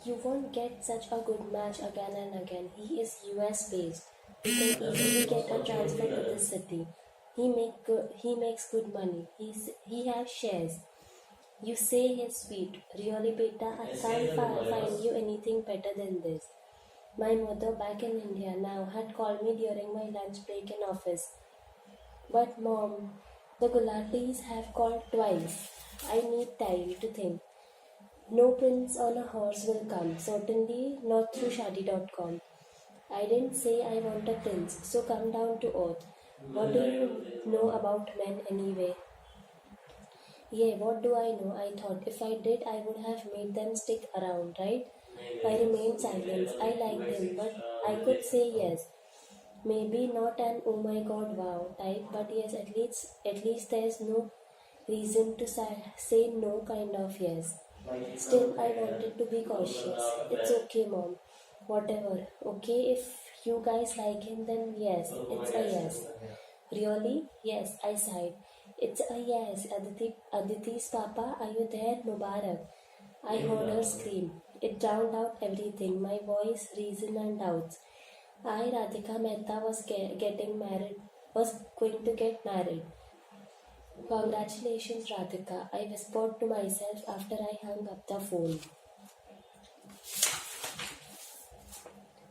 You won't get such a good match again and again. He is US based. You can easily get a transfer to this city. He makes good money. He has shares. You say he's sweet. Really, beta, I can't find you anything better than this. My mother back in India now had called me during my lunch break in office. But mom, the Gulatis have called twice. I need time to think. No prince on a horse will come, certainly not through shadi.com. I didn't say I want a prince, so come down to earth. What do you know about men anyway? Yeah, what do I know? I thought if I did, I would have made them stick around, right? I remained silent. I liked him, but I could say yes. Maybe not an oh my god wow type, but yes, at least there's no reason to say no kind of yes. Still, I wanted to be cautious. It's okay, mom. Whatever. Okay, if you guys like him, then yes, it's a yes. Really? Yes, I sighed. It's a yes. Aditi's papa, are you there? Mubarak. I heard her scream. It drowned out everything, my voice, reason, and doubts. Radhika Mehta was going to get married. Congratulations, Radhika, I whispered to myself after I hung up the phone.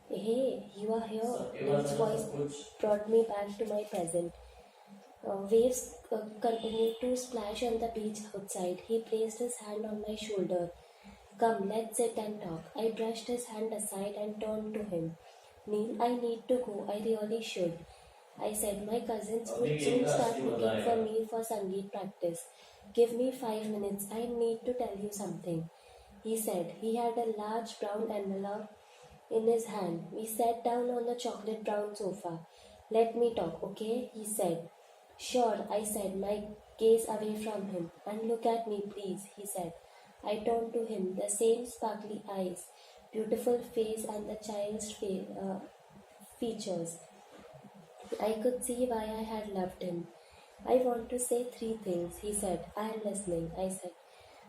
Hey, you are here. Neil's voice brought me back to my present. Waves continued to splash on the beach outside. He placed his hand on my shoulder. Come, let's sit and talk. I brushed his hand aside and turned to him. Neil, I need to go. I really should. I said, my cousins would soon start looking for me for Sangeet practice. Give me 5 minutes. I need to tell you something. He said. He had a large brown envelope in his hand. We sat down on the chocolate brown sofa. Let me talk, okay? He said. Sure, I said, my gaze away from him. And look at me, please, he said. I turned to him, the same sparkly eyes, beautiful face, and the child's features. I could see why I had loved him. I want to say 3 things, he said. I am listening, I said.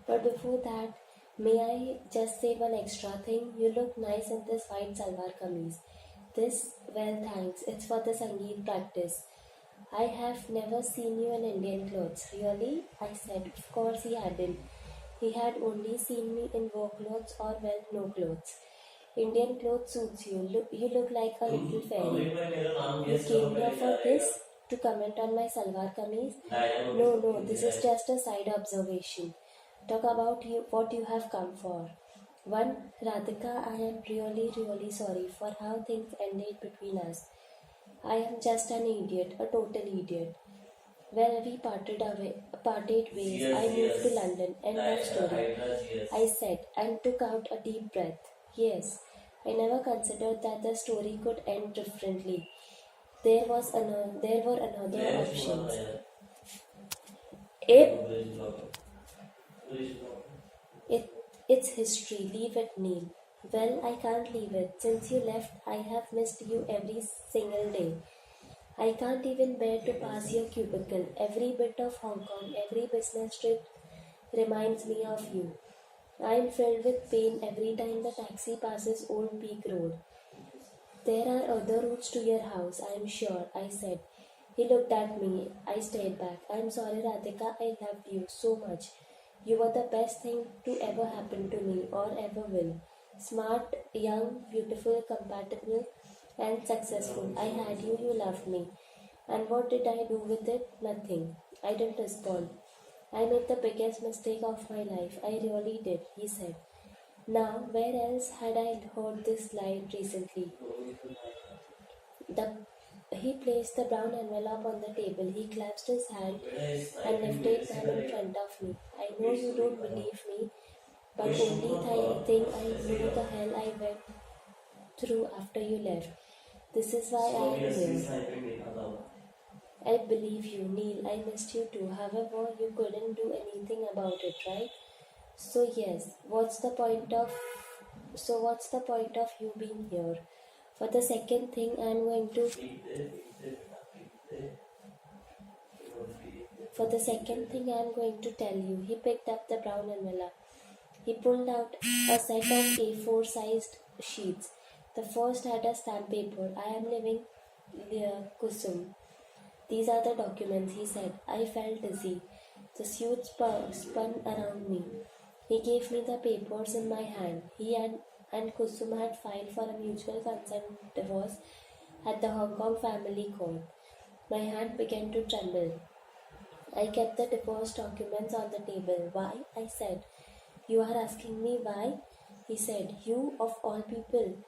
But before that, may I just say one extra thing? You look nice in this white salwar kameez. This, well, thanks. It's for the Sangeet practice. I have never seen you in Indian clothes. Really? I said. Of course he hadn't. He had only seen me in work clothes or, well, no clothes. Indian clothes suits you. You look like a little fairy. You came here for this? To comment on my salwar kameez? No, this is just a side observation. Talk about what you have come for. 1. Radhika, I am really sorry for how things ended between us. I am just an idiot, a total idiot. Well, we parted ways. I moved to London. End of story. I said and took out a deep breath. Yes, I never considered that the story could end differently. There were another options. It's history. Leave it, Neil. Well, I can't leave it. Since you left, I have missed you every single day. I can't even bear to pass your cubicle. Every bit of Hong Kong, every business trip reminds me of you. I am filled with pain every time the taxi passes Old Peak Road. There are other routes to your house, I am sure, I said. He looked at me. I stayed back. I am sorry, Radhika. I loved you so much. You were the best thing to ever happen to me or ever will. Smart, young, beautiful, compatible, and successful. I had you, you loved me. And what did I do with it? Nothing. I didn't respond. I made the biggest mistake of my life. I really did, he said. Now, where else had I heard this line recently? He placed the brown envelope on the table. He clasped his hand and lifted them in front of me. I know you don't believe me, but only thing I knew the hell I went through after you left. This is why I am here. I believe you, Neil. I missed you too. However, you couldn't do anything about it, right? So yes, what's the point of you being here? For the second thing I'm going to tell you, he picked up the brown envelope. He pulled out a set of A4 sized sheets. The first had a stamp paper. I am living Kusum. These are the documents, he said. I felt dizzy. The suit spun around me. He gave me the papers in my hand. He and Kusum had filed for a mutual consent divorce at the Hong Kong family court. My hand began to tremble. I kept the divorce documents on the table. Why? I said. You are asking me why? He said. You, of all people.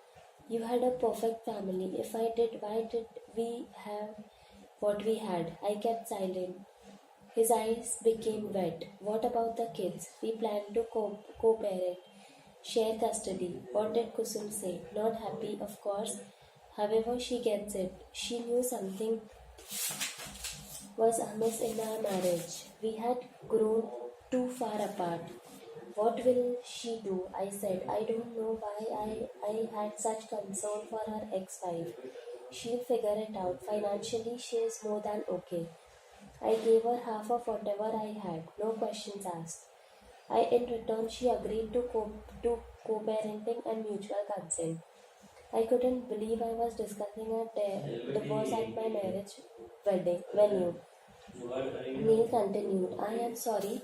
You had a perfect family. If I did, why did we have what we had? I kept silent. His eyes became wet. What about the kids? We planned to co-parent, share custody. What did Kusum say? Not happy, of course. However, she gets it. She knew something was amiss in our marriage. We had grown too far apart. What will she do? I said. I don't know why I had such concern for her ex-wife. She'll figure it out. Financially, she is more than okay. I gave her half of whatever I had, no questions asked. In return, she agreed to co-parenting and mutual consent. I couldn't believe I was discussing a divorce at my marriage venue. Neil continued, I am sorry,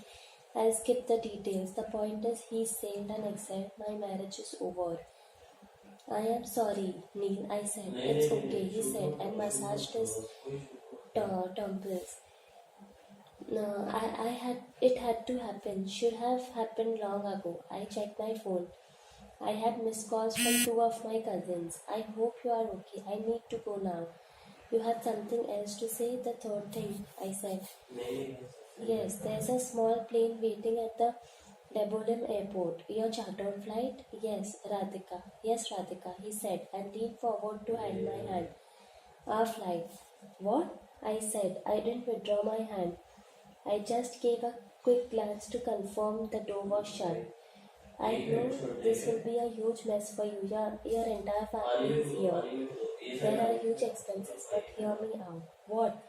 I'll skip the details. The point is, he sailed and exiled. My marriage is over. I am sorry, Neil, I said. It's okay, he said, and massaged his temples. No, I had it had to happen. Should have happened long ago. I checked my phone. I had missed calls from two of my cousins. I hope you are okay. I need to go now. You had something else to say? The third thing, I said. Yes, there's a small plane waiting at the Debolim airport. Your chartered flight? Yes, Radhika. Yes, Radhika, he said and leaned forward to hand my hand. Our flight. What? I said. I didn't withdraw my hand. I just gave a quick glance to confirm the door was shut. I know this will be a huge mess for you. Your entire family is here. There are huge expenses, but hear me out. What?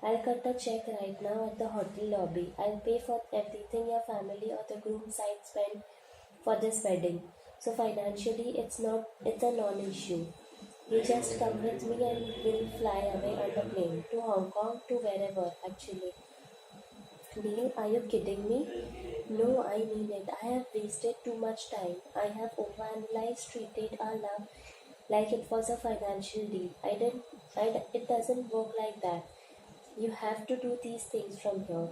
I'll cut a check right now at the hotel lobby. I'll pay for everything your family or the groom side spend for this wedding. So financially, it's a non-issue. You just come with me and we'll fly away on the plane to Hong Kong, to wherever actually. Neil, are you kidding me? No, I mean it. I have wasted too much time. I have overanalyzed, treated our love like it was a financial deal. It doesn't work like that. You have to do these things from here.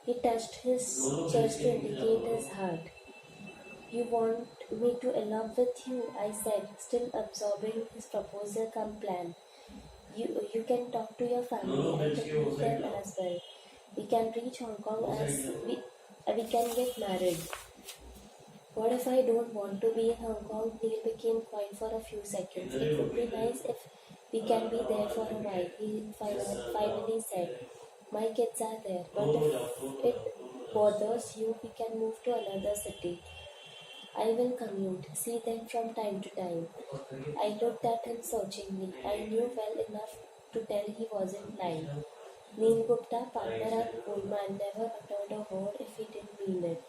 He touched his chest to indicate his heart. You want me to elope with you? I said, still absorbing his proposal come plan. You can talk to your family. I can meet them as well. We can reach Hong Kong as we can get married. What if I don't want to be in Hong Kong? Neil became quiet for a few seconds. It would be nice if we can be there for a while, he finally said. My kids are there, but if it bothers you, we can move to another city. I will commute, see them from time to time. I looked at him searchingly. I knew well enough to tell he wasn't lying. Neil Gupta, partner at Goldman, never uttered a word if he didn't mean it.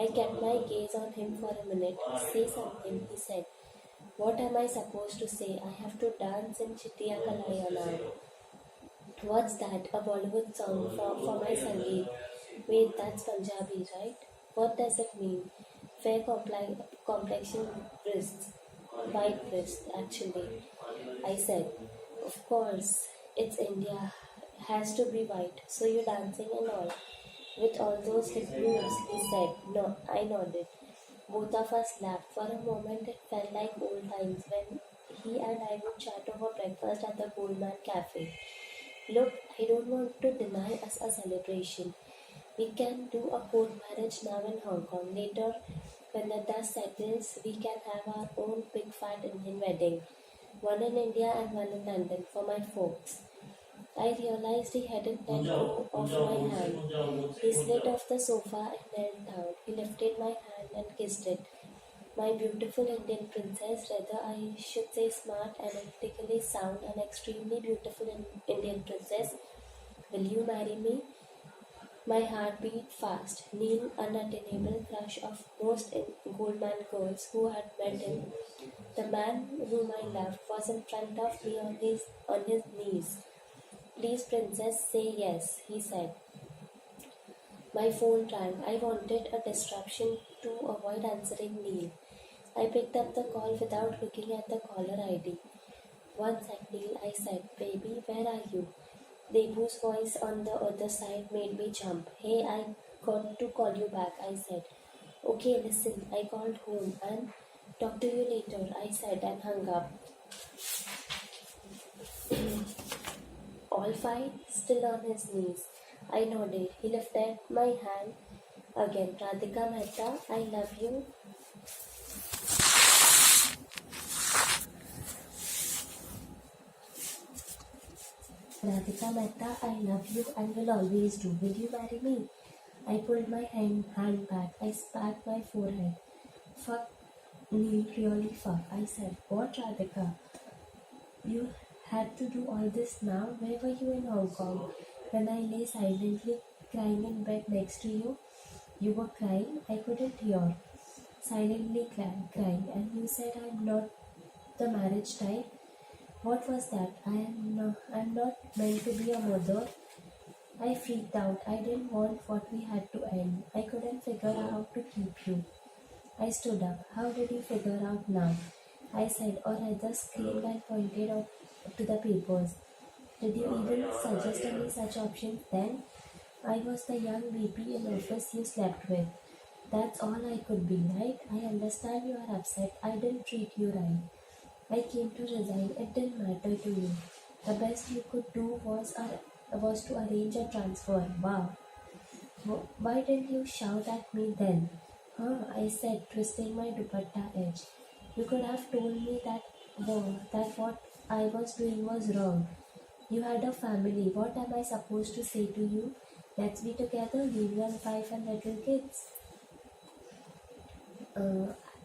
I kept my gaze on him for a minute. Say something, he said. What am I supposed to say? I have to dance in Chittiya Kalaya now. What's that? A Bollywood song for my Sangeet. Wait, that's Punjabi, right? What does it mean? Fair complexion wrists. White wrists, actually. I said, of course, it's India. Has to be white. So you're dancing and all. With all those hip moves, he said. No, I nodded. Both of us laughed. For a moment, it felt like old times when he and I would chat over breakfast at the Goldman Cafe. Look, I don't want to deny us a celebration. We can do a court marriage now in Hong Kong. Later, when the dust settles, we can have our own big fat Indian wedding. One in India and one in London for my folks. I realized he hadn't let go of my hand. He slid off the sofa and knelt down. He lifted my hand and kissed it. My beautiful Indian princess, rather I should say smart, analytically sound, and extremely beautiful Indian princess, will you marry me? My heart beat fast. Neil, unattainable crush of most Goldman girls who had met him, the man whom I loved, was in front of me on his knees. Please, princess, say yes, he said. My phone rang. I wanted a disruption to avoid answering Neil. I picked up the call without looking at the caller ID. One sec, Neil, I said. Baby, where are you? Debu's voice on the other side made me jump. Hey, I got to call you back, I said. Okay, listen, I called home and talk to you later, I said and hung up. All fine? Still on his knees. I nodded. He lifted my hand again. Radhika Mehta, I love you. Radhika Mehta, I love you and will always do. Will you marry me? I pulled my hand back. I spat my forehead. Fuck, Neil, really fuck. I said, what, Radhika? You had to do all this now? Where were you in Hong Kong? When I lay silently crying in bed next to you? You were crying? I couldn't hear. Silently crying. And you said I'm not the marriage type? What was that? I'm not meant to be a mother. I freaked out. I didn't want what we had to end. I couldn't figure out how to keep you. I stood up. How did you figure out now? I said, or rather screamed and pointed out to the papers. Did you even suggest any such options then? I was the young VP in office you slept with. That's all I could be, right? I understand you are upset. I didn't treat you right. I came to resign. It didn't matter to you. The best you could do was to arrange a transfer. Wow. Why didn't you shout at me then? Huh? I said, twisting my dupatta edge. You could have told me that what I was doing was wrong. You had a family. What am I supposed to say to you? Let's be together, leave your wife and little kids.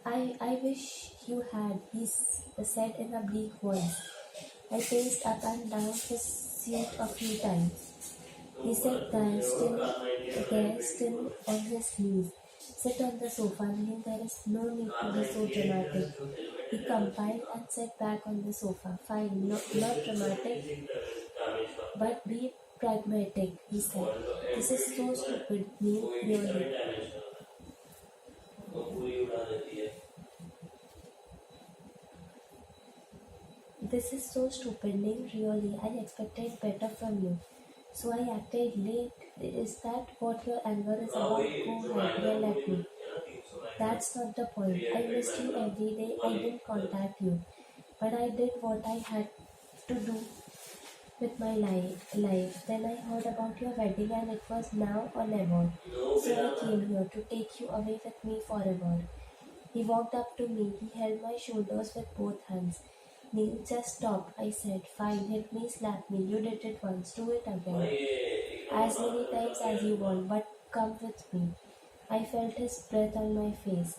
I wish you had, he said in a bleak voice. I paced up and down his suit a few times. He sat there, still on his knees. Sit on the sofa, Neil, there is no need to be so dramatic. He compiled and sat back on the sofa. Fine, not dramatic, but be pragmatic, he said. This is so stupid, Neil, really. This is so stupid, Neil, really. I expected better from you. So I acted late. Is that what your anger is about? Go ahead, yell at me. That's not the point. I missed you every day. I didn't contact you. But I did what I had to do with my life. Then I heard about your wedding and it was now or never. So I came here to take you away with me forever. He walked up to me. He held my shoulders with both hands. Neil, just stop, I said. Fine, hit me, slap me. You did it once. Do it again. As many times as you want, but come with me. I felt his breath on my face.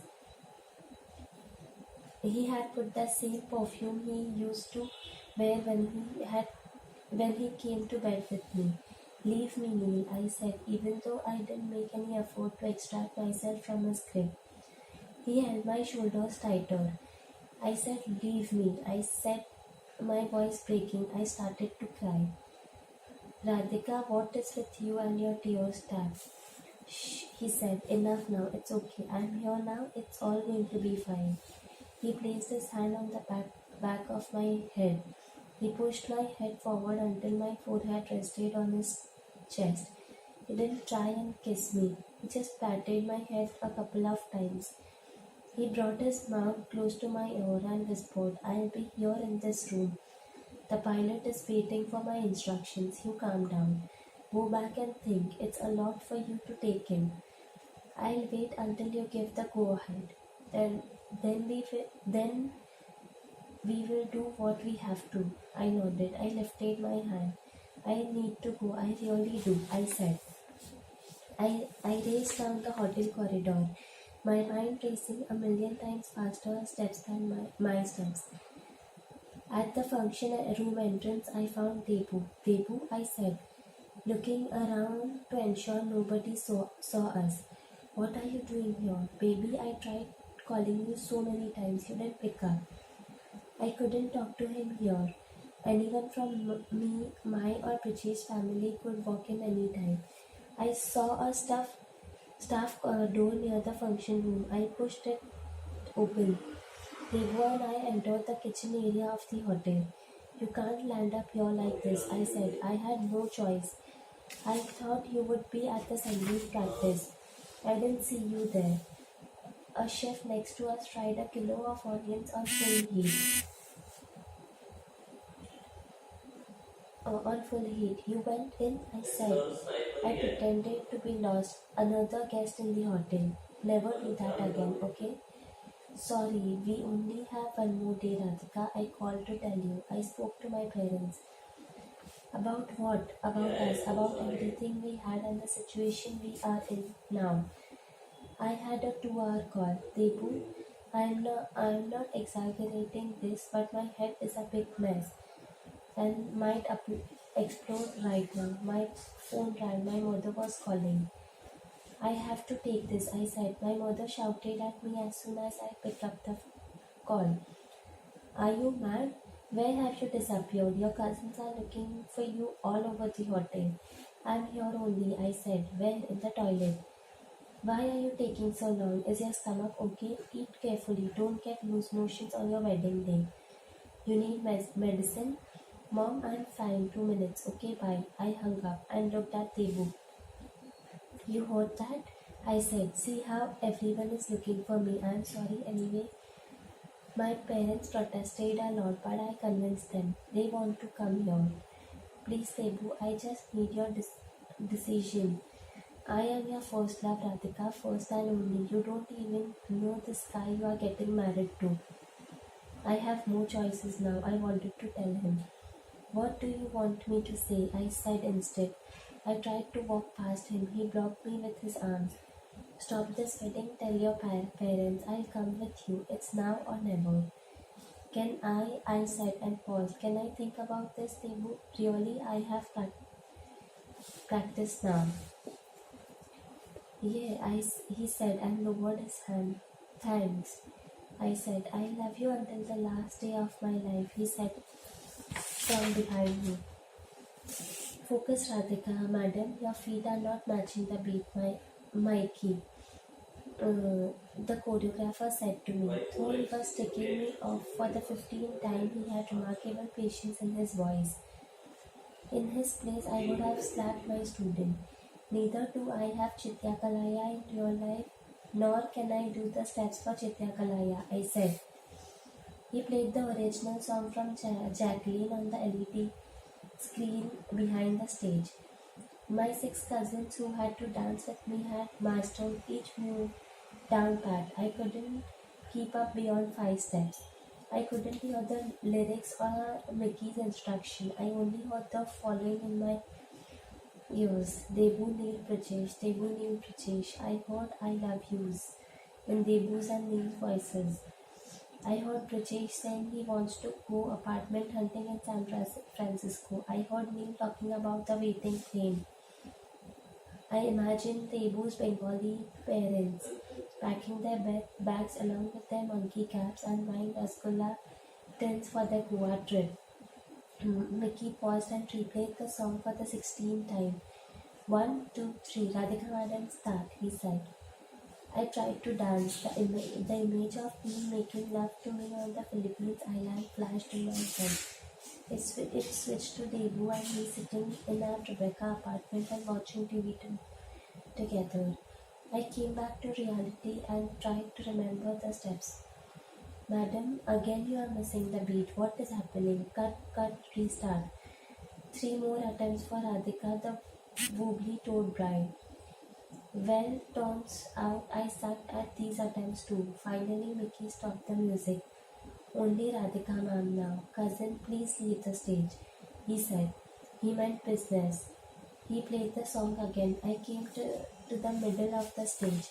He had put the same perfume he used to wear when he came to bed with me. Leave me, Neil, I said, even though I didn't make any effort to extract myself from his grip. He held my shoulders tighter. I said, leave me. I said, my voice breaking. I started to cry. Radhika, what is with you and your tears, Dad? Shh, he said, enough now. It's okay. I'm here now. It's all going to be fine. He placed his hand on the back of my head. He pushed my head forward until my forehead rested on his chest. He didn't try and kiss me. He just patted my head a couple of times. He brought his mouth close to my ear and whispered, I'll be here in this room. The pilot is waiting for my instructions. You calm down. Go back and think. It's a lot for you to take in. I'll wait until you give the go-ahead. Then we will do what we have to. I nodded. I lifted my hand. I need to go. I really do, I said. I raced down the hotel corridor. My mind racing a million times faster steps than my steps. At the function room entrance, I found Debu. Debu, I said. looking around to ensure nobody saw us. What are you doing here? Baby, I tried calling you so many times, you didn't pick up. I couldn't talk to him here. Anyone from me, my or Prach's family could walk in anytime. I saw a staff door near the function room. I pushed it open. Devu and I entered the kitchen area of the hotel. You can't land up here like this, I said. I had no choice. I thought you would be at the Sangeet practice. I didn't see you there. A chef next to us fried a kilo of onions on full heat. You went in, I said. I pretended to be lost. Another guest in the hotel. Never do that again, okay? Sorry, we only have one more day, Radhika. I called to tell you. I spoke to my parents. About what? About us, about everything we had and the situation we are in now. I had a 2-hour call. Debu, I'm not exaggerating this, but my head is a big mess and might explode right now. My phone rang. My mother was calling. I have to take this, I said. My mother shouted at me as soon as I picked up the call. Are you mad? Where have you disappeared? Your cousins are looking for you all over the hotel. I'm here only, I said. Where? In the toilet. Why are you taking so long? Is your stomach okay? Eat carefully. Don't get loose motions on your wedding day. You need medicine? Mom, I'm fine. 2 minutes. Okay, bye. I hung up and looked at Debu. You heard that? I said. See how everyone is looking for me. I'm sorry anyway. My parents protested a lot, but I convinced them. They want to come here. Please, Debu, I just need your decision. I am your first love, Radhika, first and only. You don't even know this guy you are getting married to. I have more choices now, I wanted to tell him. What do you want me to say? I said instead. I tried to walk past him. He blocked me with his arms. Stop this wedding, tell your parents. I'll come with you. It's now or never. Can I said and paused. Can I think about this, Debu? Really, I have practiced now. Yeah, he said and lowered his hand. Thanks. I said, I love you until the last day of my life, he said from behind me. Focus, Radhika, madam, your feet are not matching the beat, Mikey. The choreographer said to me, though he was taking me off for the 15th time, he had remarkable patience in his voice. In his place, I would have slapped my student. Neither do I have Chitya Kalaya in real life, nor can I do the steps for Chitya Kalaya, I said. He played the original song from Jacqueline on the LED screen behind the stage. My 6 cousins who had to dance with me had mastered each move down pat. I couldn't keep up beyond 5 steps. I couldn't hear the lyrics or Mickey's instruction. I only heard the following in my ears. Debu Neil Prajesh, Debu Neil Prajesh. I heard I love yous in Debu's and Neil's voices. I heard Prajesh saying he wants to go apartment hunting in San Francisco. I heard Neil talking about the waiting plane. I imagined Debu's Bengali parents packing their bags along with their monkey caps and buying Rasgulla tins for their Goa trip. Mickey paused and replayed the song for the 16th time. 1, 2, 3, Radhika Madam, start, he said. I tried to dance. The image of me making love to me on the Philippines island flashed in my head. It switched to Debu and me sitting in our Rebecca apartment and watching TV together. I came back to reality and tried to remember the steps. Madam, again you are missing the beat. What is happening? Cut, restart. 3 more attempts for Radhika, the wobbly-toed bride. Well, turns out I sucked at these attempts too. Finally, Mickey stopped the music. Only Radhika ma'am now. Cousin, please leave the stage, he said. He meant business. He played the song again. I came to the middle of the stage.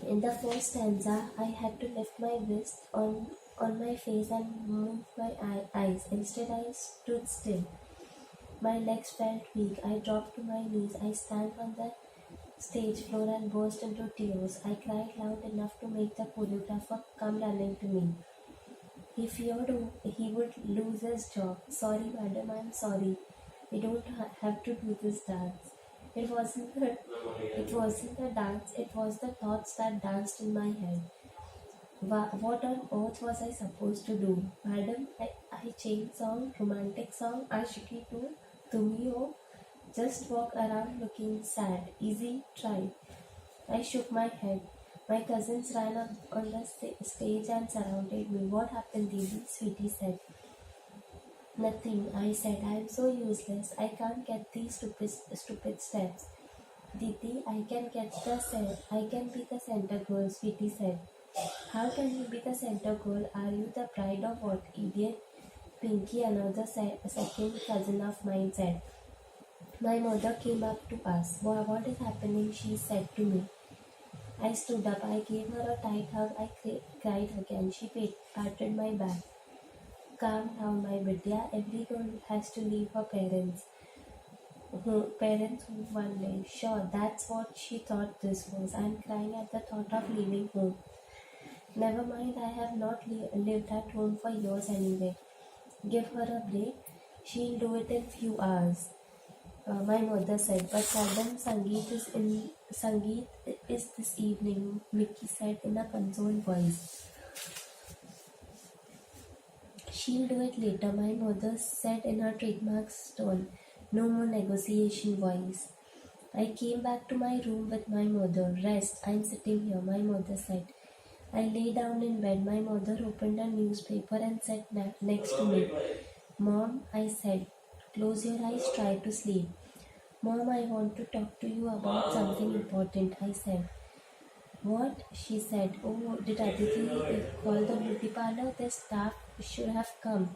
In the first stanza, I had to lift my wrist on my face and move my eyes. Instead, I stood still. My legs felt weak. I dropped to my knees. I stand on the stage floor and burst into tears. I cried loud enough to make the choreographer come running to me. He feared he would lose his job. Sorry, madam, I'm sorry. We don't have to do this dance. It wasn't the dance, it was the thoughts that danced in my head. What on earth was I supposed to do? Madam, I changed song, romantic song, Ashiki too, Tumi ho. Just walk around looking sad. Easy, try. I shook my head. My cousins ran up on the stage and surrounded me. What happened, Didi? Sweetie said. Nothing, I said. I am so useless. I can't get these stupid steps. Didi, I can be the center girl, Sweetie said. How can you be the center girl? Are you the bride of what, idiot? Pinky, another second cousin of mine, said. My mother came up to us. What is happening? She said to me. I stood up. I gave her a tight hug. I cried again. She patted my back. Calm down, my Vidya. Every girl has to leave her parents. Parents who one day. Sure, that's what she thought this was. I'm crying at the thought of leaving home. Never mind, I have not lived at home for years anyway. Give her a break. She'll do it in few hours. My mother said, but Madam, Sangeet is this evening, Mickey said in a concerned voice. She'll do it later, my mother said in her trademark tone. No more negotiation voice. I came back to my room with my mother. Rest, I'm sitting here, my mother said. I lay down in bed. My mother opened a newspaper and sat next to me. Mom, I said, close your eyes, try to sleep. Mom, I want to talk to you about something important, I said. What? She said. Oh, did Aditi call the beauty parlor? The staff should have come.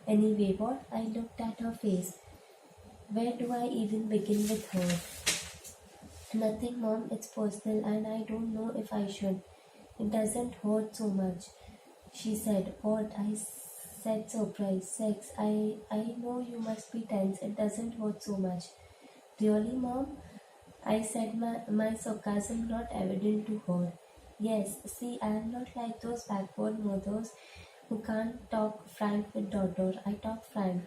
Anyway, what? I looked at her face. Where do I even begin with her? Nothing, Mom. It's personal and I don't know if I should. It doesn't hurt so much. She said. What? I said, surprised. Sex. I know you must be tense. It doesn't hurt so much. Really, Mom? I said, my sarcasm not evident to her. Yes, see, I am not like those backward mothers who can't talk frank with daughter. I talk frank.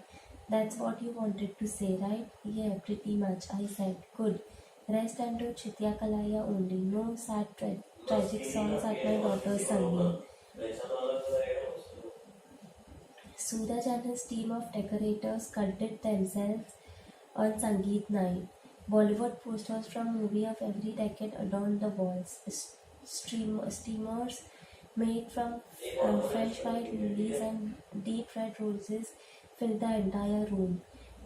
That's what you wanted to say, right? Yeah, pretty much, I said. Good. Rest and do Chitya Kalaya only. No sad tragic songs at my daughter's singing. Suraj and his team of decorators sculpted themselves on Sangeet night. Bollywood posters from movie of every decade adorned the walls. Steamers made from fresh white lilies and deep red roses filled the entire room.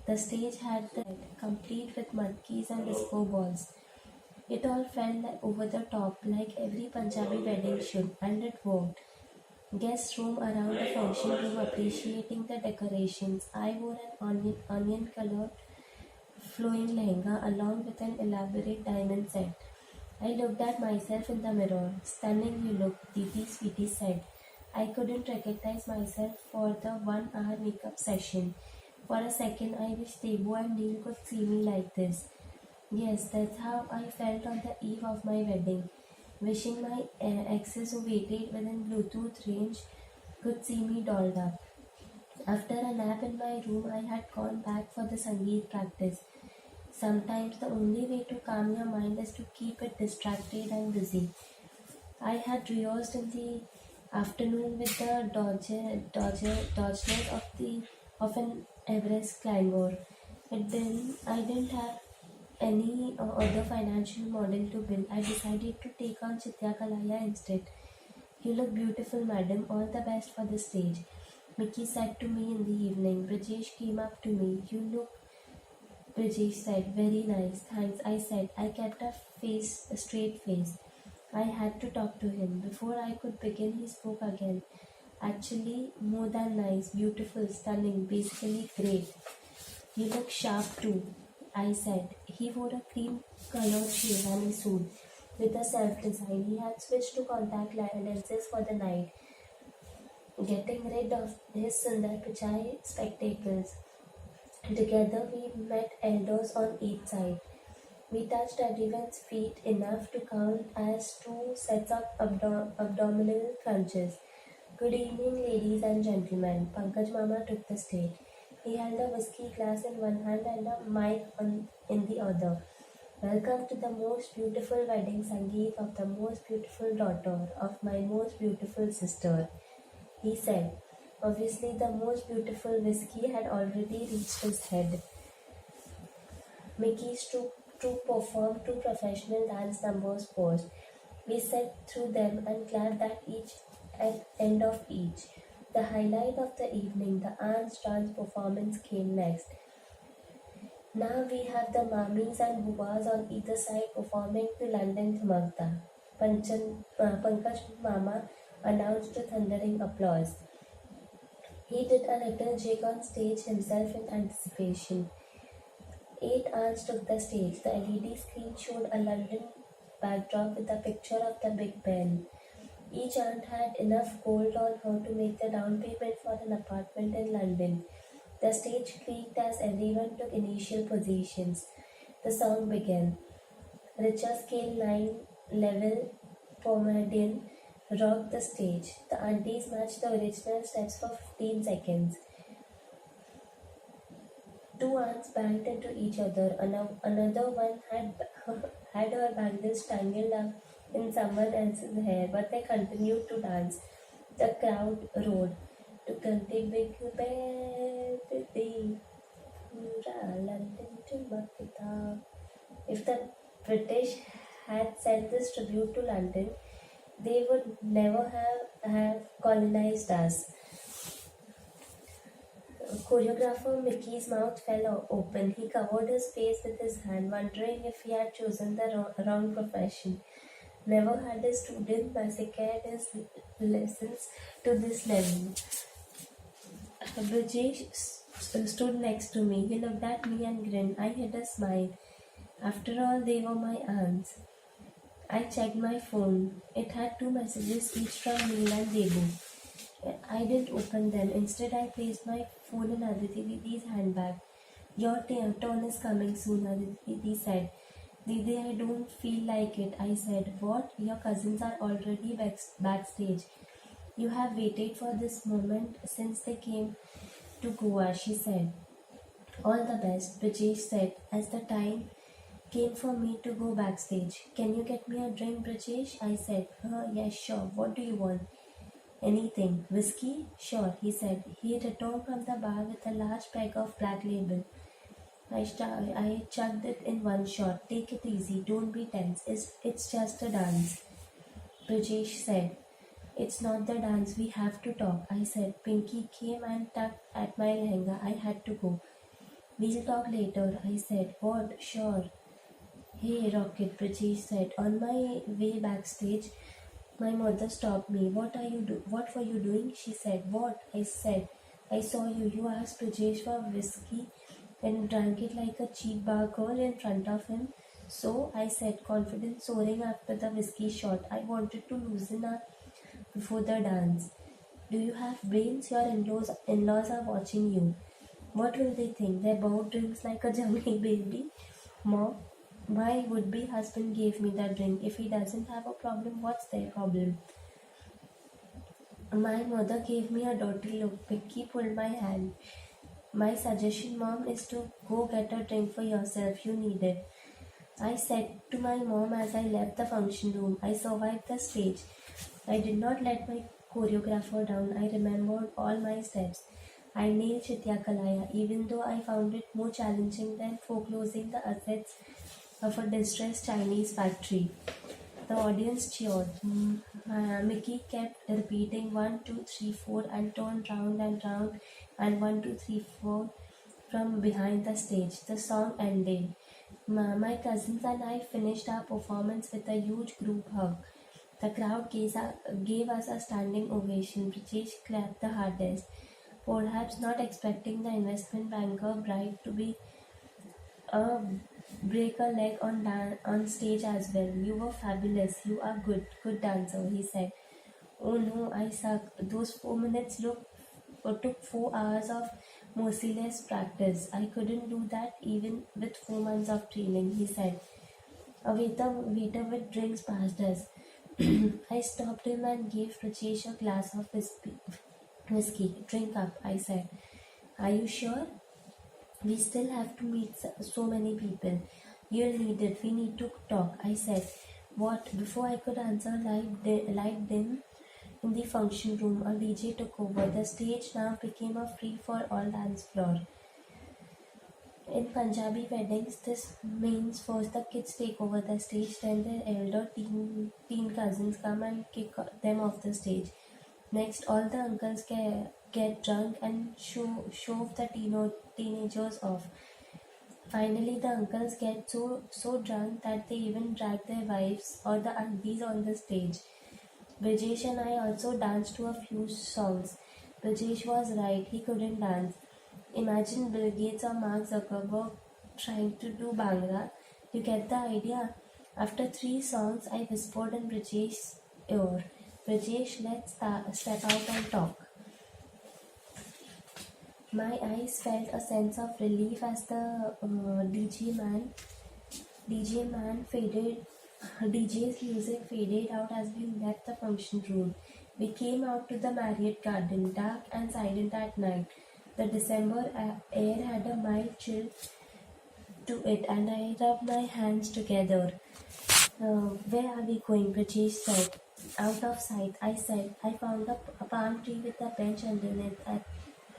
The stage had the complete with mudkis and disco balls. It all felt over the top like every Punjabi wedding should, and it worked. Guests roamed around the function room appreciating the decorations. I wore an onion colored flowing lehenga along with an elaborate diamond set. I looked at myself in the mirror. Stunning you look, Didi, Sweetie said. I couldn't recognize myself for the 1 hour makeup session. For a second, I wished Tebu and Neil could see me like this. Yes, that's how I felt on the eve of my wedding. Wishing my exes who waited within Bluetooth range could see me dolled up. After a nap in my room, I had gone back for the Sangeet practice. Sometimes the only way to calm your mind is to keep it distracted and busy. I had rehearsed in the afternoon with the dodginess of an Everest climber. I didn't have any other financial model to build. I decided to take on Chitya Kalaya instead. You look beautiful, madam. All the best for the stage. Mickey said to me in the evening. Brajesh came up to me. You look, Brajesh said. Very nice. Thanks, I said. I kept a straight face. I had to talk to him. Before I could begin, he spoke again. Actually, more than nice, beautiful, stunning, basically great. You look sharp too, I said. He wore a cream-colored sherwani suit with a self-design. He had switched to contact lenses for the night, getting rid of his Sundar Pichai spectacles. Together we met elders on each side. We touched everyone's feet enough to count as two sets of abdominal crunches. Good evening, ladies and gentlemen. Pankaj Mama took the stage. He held a whiskey glass in one hand and a mic in the other. Welcome to the most beautiful wedding Sangeet of the most beautiful daughter of my most beautiful sister, he said. Obviously, the most beautiful whiskey had already reached his head. Mickey's to perform two professional dance numbers first. We sat through them and clapped at end of each. The highlight of the evening, the aunt's dance performance, came next. Now we have the mammies and buas on either side performing to London Thamakta. Pankaj Mama announced to thundering applause. He did a little jig on stage himself in anticipation. 8 aunts took the stage. The LED screen showed a London backdrop with a picture of the Big Ben. Each aunt had enough gold on her to make the down payment for an apartment in London. The stage creaked as everyone took initial positions. The song began. Richa Scale 9 level Pomadian rocked the stage. The aunties matched the original steps for 15 seconds. Two aunts banged into each other. Another one had her bangles tangled up in someone else's hair, but they continued to dance. The crowd roared. To Kanti Big Bed, London to Makita. If the British had sent this tribute to London, they would never have colonized us. Choreographer Mickey's mouth fell open. He covered his face with his hand, wondering if he had chosen the wrong profession. Never had a student massacred his lessons to this level. Brajesh stood next to me. He looked at me and grinned. I hid a smile. After all, they were my aunts. I checked my phone. It had 2 messages, each from Neil and Debu. I didn't open them. Instead, I placed my phone in Aditi Didi's handbag. Your turn is coming soon, Aditi Didi said. Didi, I don't feel like it, I said. What? Your cousins are already backstage. You have waited for this moment since they came to Goa, she said. All the best, Brajesh said, as the time came for me to go backstage. Can you get me a drink, Brajesh? I said. Yes, sure. What do you want? Anything. Whiskey? Sure, he said. He returned from the bar with a large peg of Black Label. I chugged it in one shot. Take it easy. Don't be tense. It's just a dance. Brajesh said. It's not the dance. We have to talk. I said. Pinky came and tugged at my lehenga. I had to go. We'll talk later. I said. What? Sure. Hey, Rocket, Brajesh said. On my way backstage, my mother stopped me. What were you doing? She said. What? I said. I saw you. You asked Brajesh for whiskey and drank it like a cheap bar girl in front of him. So, I said, confidence soaring after the whiskey shot. I wanted to loosen up before the dance. Do you have brains? Your in-laws are watching you. What will they think? Their bow drinks like a Jamaican baby? Mom, my would-be husband gave me that drink. If he doesn't have a problem, what's their problem? My mother gave me a dirty look. Vicky pulled my hand. My suggestion, Mom, is to go get a drink for yourself. You need it. I said to my mom as I left the function room. I survived the stage. I did not let my choreographer down. I remembered all my steps. I nailed Chitya Kalaya, even though I found it more challenging than foreclosing the assets of a distressed Chinese factory. The audience cheered. Mickey kept repeating 1, 2, 3, 4 and turned round and round and 1, 2, 3, 4 from behind the stage. The song ended. My cousins and I finished our performance with a huge group hug. The crowd gave us a standing ovation. Brajesh clapped the hardest, perhaps not expecting the investment banker bride to be break a leg on stage as well. You were fabulous. You are good dancer, he said. Oh no, I suck. Those 4 minutes looked took 4 hours of merciless practice. I couldn't do that even with 4 months of training, he said. A waiter with drinks passed us. I stopped him and gave Rajesh a glass of whiskey. Drink up, I said. Are you sure? We still have to meet so many people. You'll need it. We need to talk, I said. What? Before I could answer, light dim in the function room, a DJ took over. The stage now became a free-for-all dance floor. In Punjabi weddings, this means first the kids take over the stage, then their elder teen cousins come and kick them off the stage. Next, all the uncles get drunk and shove the teenagers off. Finally, the uncles get so drunk that they even drag their wives or the aunties on the stage. Brajesh and I also danced to a few songs. Brajesh was right, he couldn't dance. Imagine Bill Gates or Mark Zuckerberg trying to do Bhangra. You get the idea? After 3 songs, I whispered in Brajesh's ear, Brajesh, let's step out and talk. My eyes felt a sense of relief as the DJ's music faded out as we left the function room. We came out to the Marriott Garden, dark and silent at night. The December air had a mild chill to it, and I rubbed my hands together. Where are we going? Brajesh said. Out of sight, I said. I found a palm tree with a bench underneath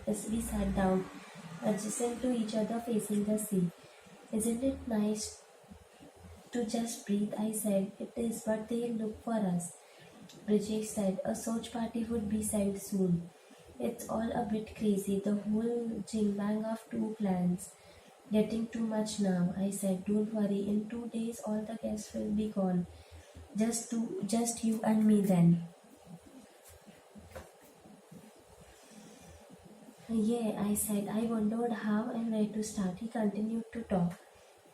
as we sat down, adjacent to each other facing the sea. Isn't it nice to just breathe? I said. It is, but they look for us. Brajesh said. A search party would be sent soon. It's all a bit crazy, the whole jingbang of 2 clans. Getting too much now, I said. Don't worry, in 2 days all the guests will be gone. Just you and me then. Yeah, I said. I wondered how and where to start. He continued to talk.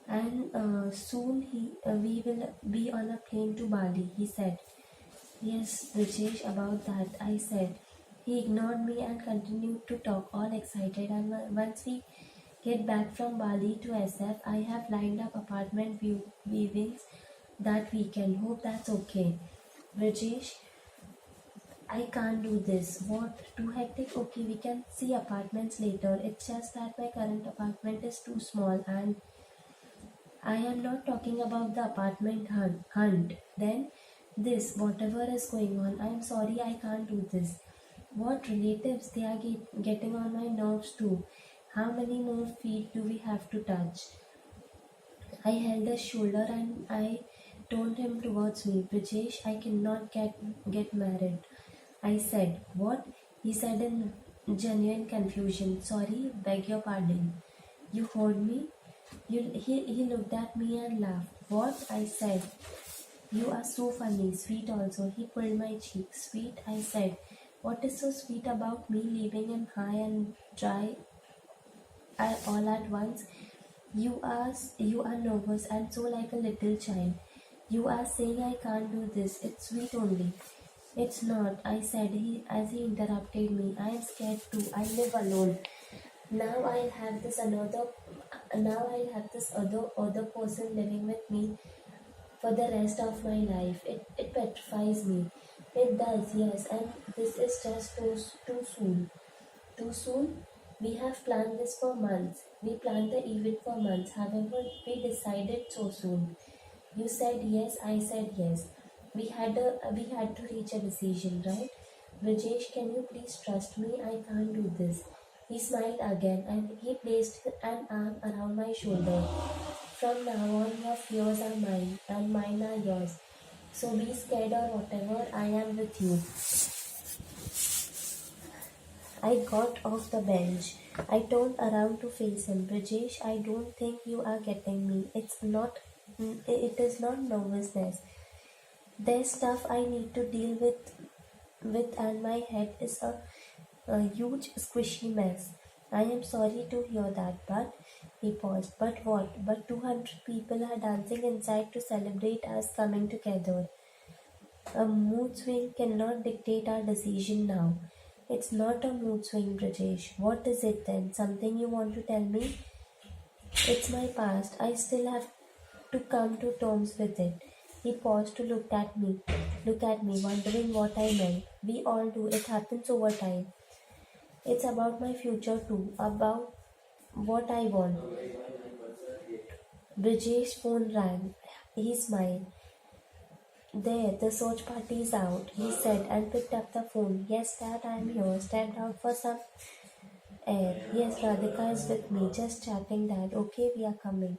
And soon we will be on a plane to Bali, he said. Yes, Brajesh, about that, I said. He ignored me and continued to talk, all excited. And once we get back from Bali to SF, I have lined up apartment viewings that weekend. Hope that's okay. Brajesh, I can't do this. What? Too hectic? Okay, we can see apartments later. It's just that my current apartment is too small, and I am not talking about the apartment hunt. Then this, whatever is going on, I'm sorry I can't do this. What relatives? They are getting on my nerves too. How many more feet do we have to touch? I held his shoulder and I turned him towards me. Brajesh, I cannot get married. I said. What? He said in genuine confusion. Sorry, beg your pardon. You heard me? He looked at me and laughed. What? I said. You are so funny, sweet also. He pulled my cheek. Sweet, I said. What is so sweet about me leaving him high and dry all at once? You are nervous and so like a little child. You are saying I can't do this. It's sweet only. It's not, I said as he interrupted me. I am scared too. I live alone. Now I'll have this other person living with me for the rest of my life. It petrifies me. It does, yes, and this is just too soon. Too soon? We have planned this for months. We planned the event for months. However, we decided so soon. You said yes, I said yes. We had to reach a decision, right? Brajesh, can you please trust me? I can't do this. He smiled again and he placed an arm around my shoulder. From now on, your fears are mine and mine are yours. So be scared or whatever, I am with you. I got off the bench. I turned around to face him. Brajesh, I don't think you are getting me. It is not nervousness. There's stuff I need to deal with and my head is a huge squishy mess. I am sorry to hear that, but he paused. But what? But 200 people are dancing inside to celebrate us coming together. A mood swing cannot dictate our decision now. It's not a mood swing, Brajesh. What is it then? Something you want to tell me? It's my past. I still have to come to terms with it. He paused to look at me, wondering what I meant. We all do. It happens over time. It's about my future too, about what I want. Brajesh's phone rang. He smiled. There, the search party is out, he said and picked up the phone. Yes, Dad, I am here. Stepped out for some air. Yes, Radhika is with me. Just chatting, Dad. Okay, we are coming.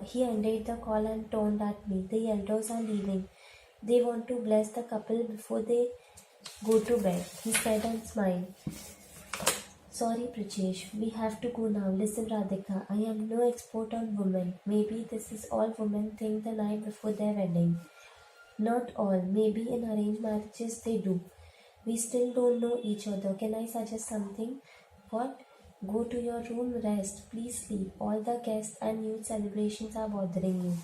He ended the call and turned at me. The elders are leaving. They want to bless the couple before they go to bed, he said and smiled. Sorry, Prajesh, we have to go now. Listen, Radhika, I am no expert on women. Maybe this is all women think the night before their wedding. Not all. Maybe in arranged marriages they do. We still don't know each other. Can I suggest something? What? Go to your room, rest. Please sleep. All the guests and youth celebrations are bothering you.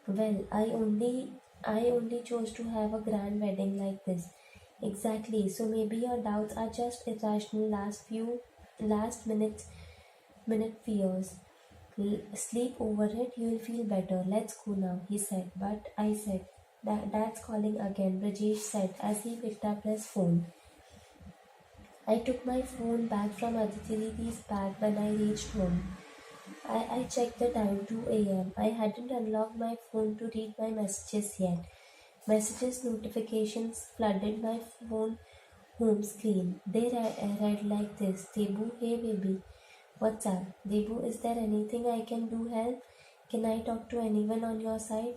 Well, I only chose to have a grand wedding like this. Exactly. So maybe your doubts are just irrational last minute fears. Sleep over it, you'll feel better. Let's go now, he said. But I said, Dad's calling again, Brajesh said as he picked up his phone. I took my phone back from Aditi Didi's bag when I reached home. I checked the time, 2 a.m. I hadn't unlocked my phone to read my messages yet. Messages notifications flooded my phone home screen. They read like this. Debu, hey baby. What's up? Debu, is there anything I can do help? Can I talk to anyone on your side?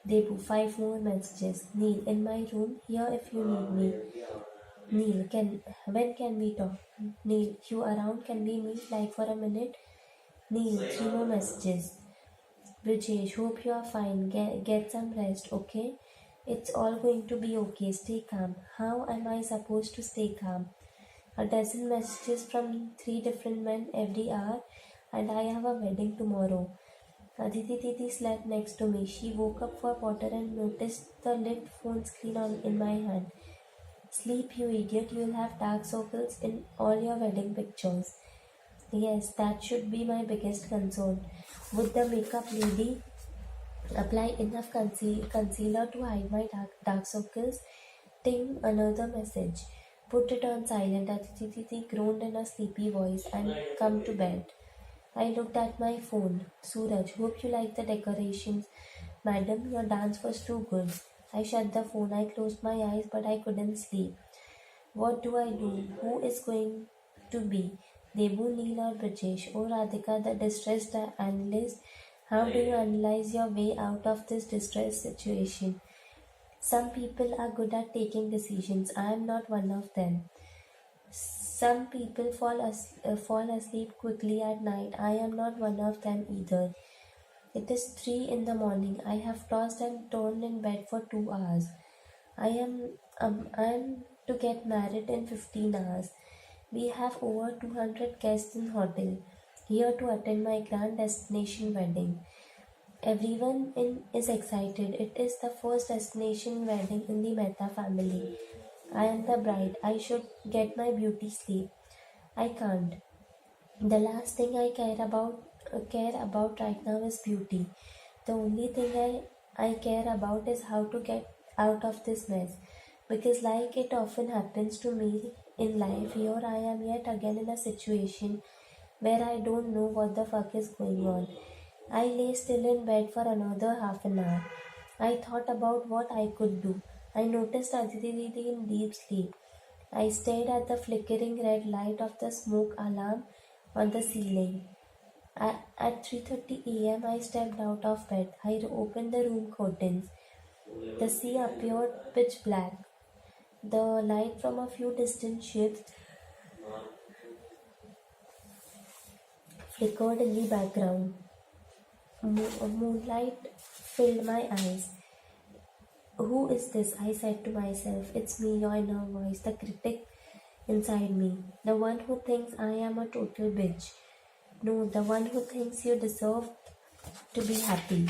Debu, 5 more messages. Neil, in my room, here if you need me. Neil, when can we talk? Neil, you around? Can we meet like for a minute? Neil, 3 more messages. Brijesh, hope you are fine. Get some rest, okay? It's all going to be okay. Stay calm. How am I supposed to stay calm? A dozen messages from 3 different men every hour, and I have a wedding tomorrow. Aditi Didi slept next to me. She woke up for water and noticed the lit phone screen in my hand. Sleep, you idiot. You'll have dark circles in all your wedding pictures. Yes, that should be my biggest concern. Would the makeup lady apply enough concealer to hide my dark circles? Ting, another message. Put it on silent. Aditi groaned in a sleepy voice and come to bed. I looked at my phone. Suraj, hope you like the decorations. Madam, your dance was too good. I shut the phone. I closed my eyes, but I couldn't sleep. What do I do? Who is going to be? Debu, Neil or Brajesh? Oh, Radhika, the distressed analyst. How do you analyze your way out of this distressed situation? Some people are good at taking decisions. I am not one of them. Some people fall asleep quickly at night. I am not one of them either. It is 3 in the morning. I have tossed and turned in bed for 2 hours. I am to get married in 15 hours. We have over 200 guests in hotel here to attend my grand destination wedding. Everyone is excited. It is the first destination wedding in the Mehta family. I am the bride. I should get my beauty sleep. I can't. The last thing I care about right now is beauty. The only thing I care about is how to get out of this mess. Because like it often happens to me in life, here I am yet again in a situation where I don't know what the fuck is going on. I lay still in bed for another half an hour. I thought about what I could do. I noticed Aditi Didi in deep sleep. I stared at the flickering red light of the smoke alarm on the ceiling. At 3:30 a.m. I stepped out of bed. I opened the room curtains. The sea appeared pitch black. The light from a few distant ships flickered in the background. Moonlight filled my eyes. Who is this? I said to myself. It's me, your inner voice, the critic inside me. The one who thinks I am a total bitch. No, the one who thinks you deserve to be happy.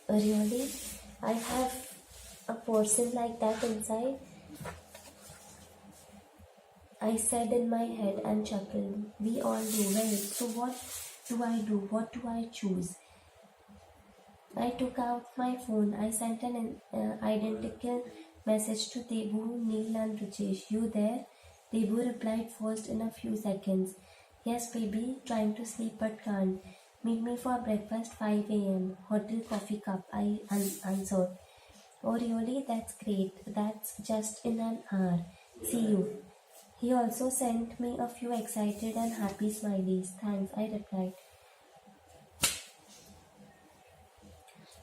Really? I have a person like that inside? I said in my head and chuckled. We all do. Well, so what do I do? What do I choose? I took out my phone. I sent an identical message to Debu, Neil, and Rajesh. You there? Debu replied first in a few seconds. Yes, baby, trying to sleep but can't. Meet me for breakfast 5 a.m. Hotel coffee cup, I answered. Oh, really? That's great. That's just in an hour. See you. He also sent me a few excited and happy smileys. Thanks, I replied.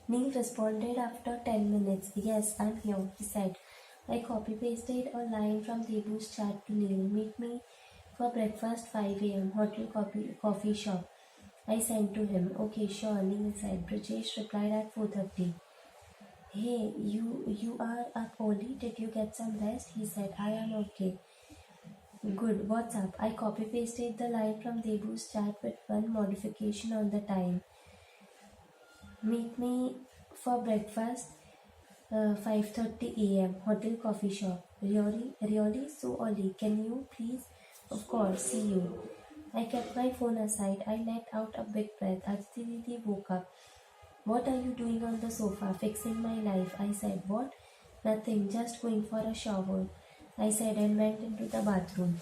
Neil responded after 10 minutes. Yes, I'm here, he said. I copy pasted a line from Debu's chat to Neil. Meet me for breakfast 5 a.m. Hotel coffee shop. I sent to him. Okay, sure, Neil said. Brajesh replied at 4:30. Hey, you are up early. Did you get some rest? He said. I am okay. Good, what's up? I copy pasted the line from Debu's chat with one modification on the time. Meet me for breakfast 5:30 a.m. Hotel coffee shop. Really so early. Can you please? Of course. See you. I kept my phone aside. I let out a big breath. Aditi woke up. What are you doing on the sofa? Fixing my life. I said. What? Nothing. Just going for a shower. I said and went into the bathroom.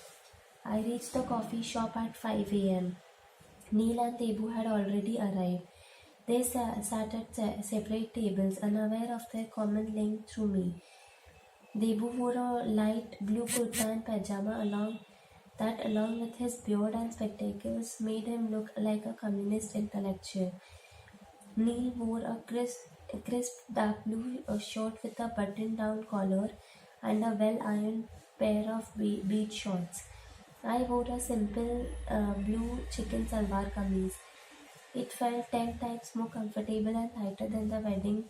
I reached the coffee shop at 5 a.m. Neil and Tebu had already arrived. They sat at separate tables, unaware of their common link through me. Debu wore a light blue kurta and pajama along with his beard and spectacles, made him look like a communist intellectual. Neil wore a crisp dark blue shirt with a button-down collar and a well-ironed pair of bead shorts. I wore a simple blue chicken salwar kameez. It felt 10 times more comfortable and lighter than the wedding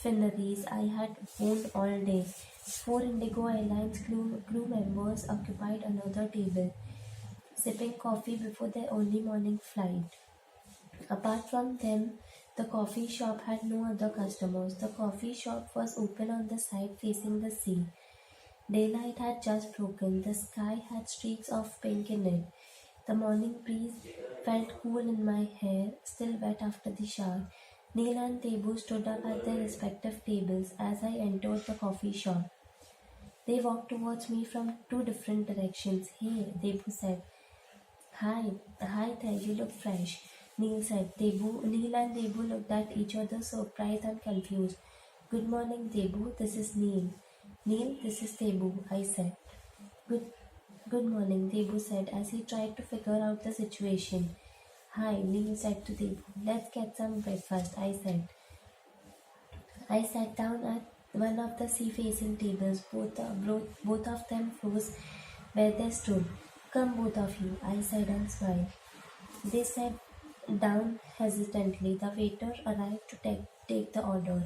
fineries I had worn all day. 4 Indigo Airlines crew members occupied another table, sipping coffee before their early morning flight. Apart from them, the coffee shop had no other customers. The coffee shop was open on the side facing the sea. Daylight had just broken. The sky had streaks of pink in it. The morning breeze felt cool in my hair, still wet after the shower. Neil and Tebu stood up at their respective tables as I entered the coffee shop. They walked towards me from two different directions. Hey, Tebu said. Hi there, you look fresh. Neil said. Neil and Tebu looked at each other surprised and confused. Good morning, Tebu. This is Neil. Neil, this is Tebu, I said. Good morning, Debu said as he tried to figure out the situation. Hi, Neil said to Debu. Let's get some breakfast, I said. I sat down at one of the sea-facing tables. Both of them froze where they stood. Come, both of you, I said and smiled. They sat down hesitantly. The waiter arrived to take the order.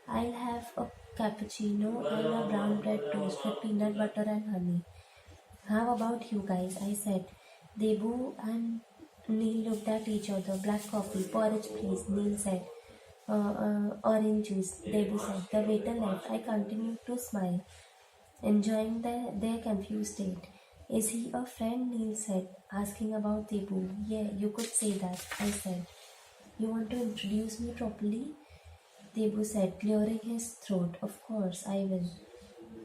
I'll have a cappuccino and a brown bread toast with peanut butter and honey. How about you guys? I said. Debu and Neil looked at each other. Black coffee, porridge please, Neil said. Orange juice, Debu said. The waiter left. I continued to smile, enjoying their confused state. Is he a friend? Neil said, asking about Debu. Yeah, you could say that, I said. You want to introduce me properly? Debu said, clearing his throat. Of course, I will.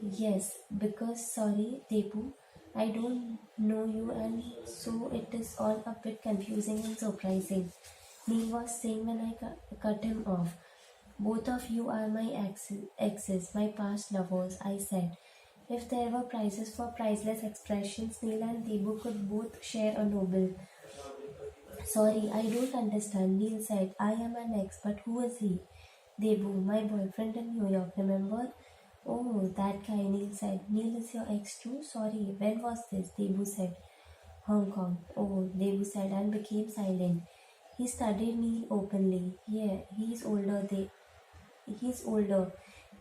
Yes, because sorry, Debu, I don't know you and so it is all a bit confusing and surprising. Neil was saying when I cut him off. Both of you are my exes, my past lovers, I said. If there were prizes for priceless expressions, Neil and Debu could both share a Nobel. Sorry, I don't understand, Neil said. I am an ex, but who is he? Debu, my boyfriend in New York, remember? Oh, that guy, Neil said. Neil is your ex too? Sorry, when was this? Debu said. Hong Kong. Oh, Debu said and became silent. He studied Neil openly. Yeah, he's older. He's older.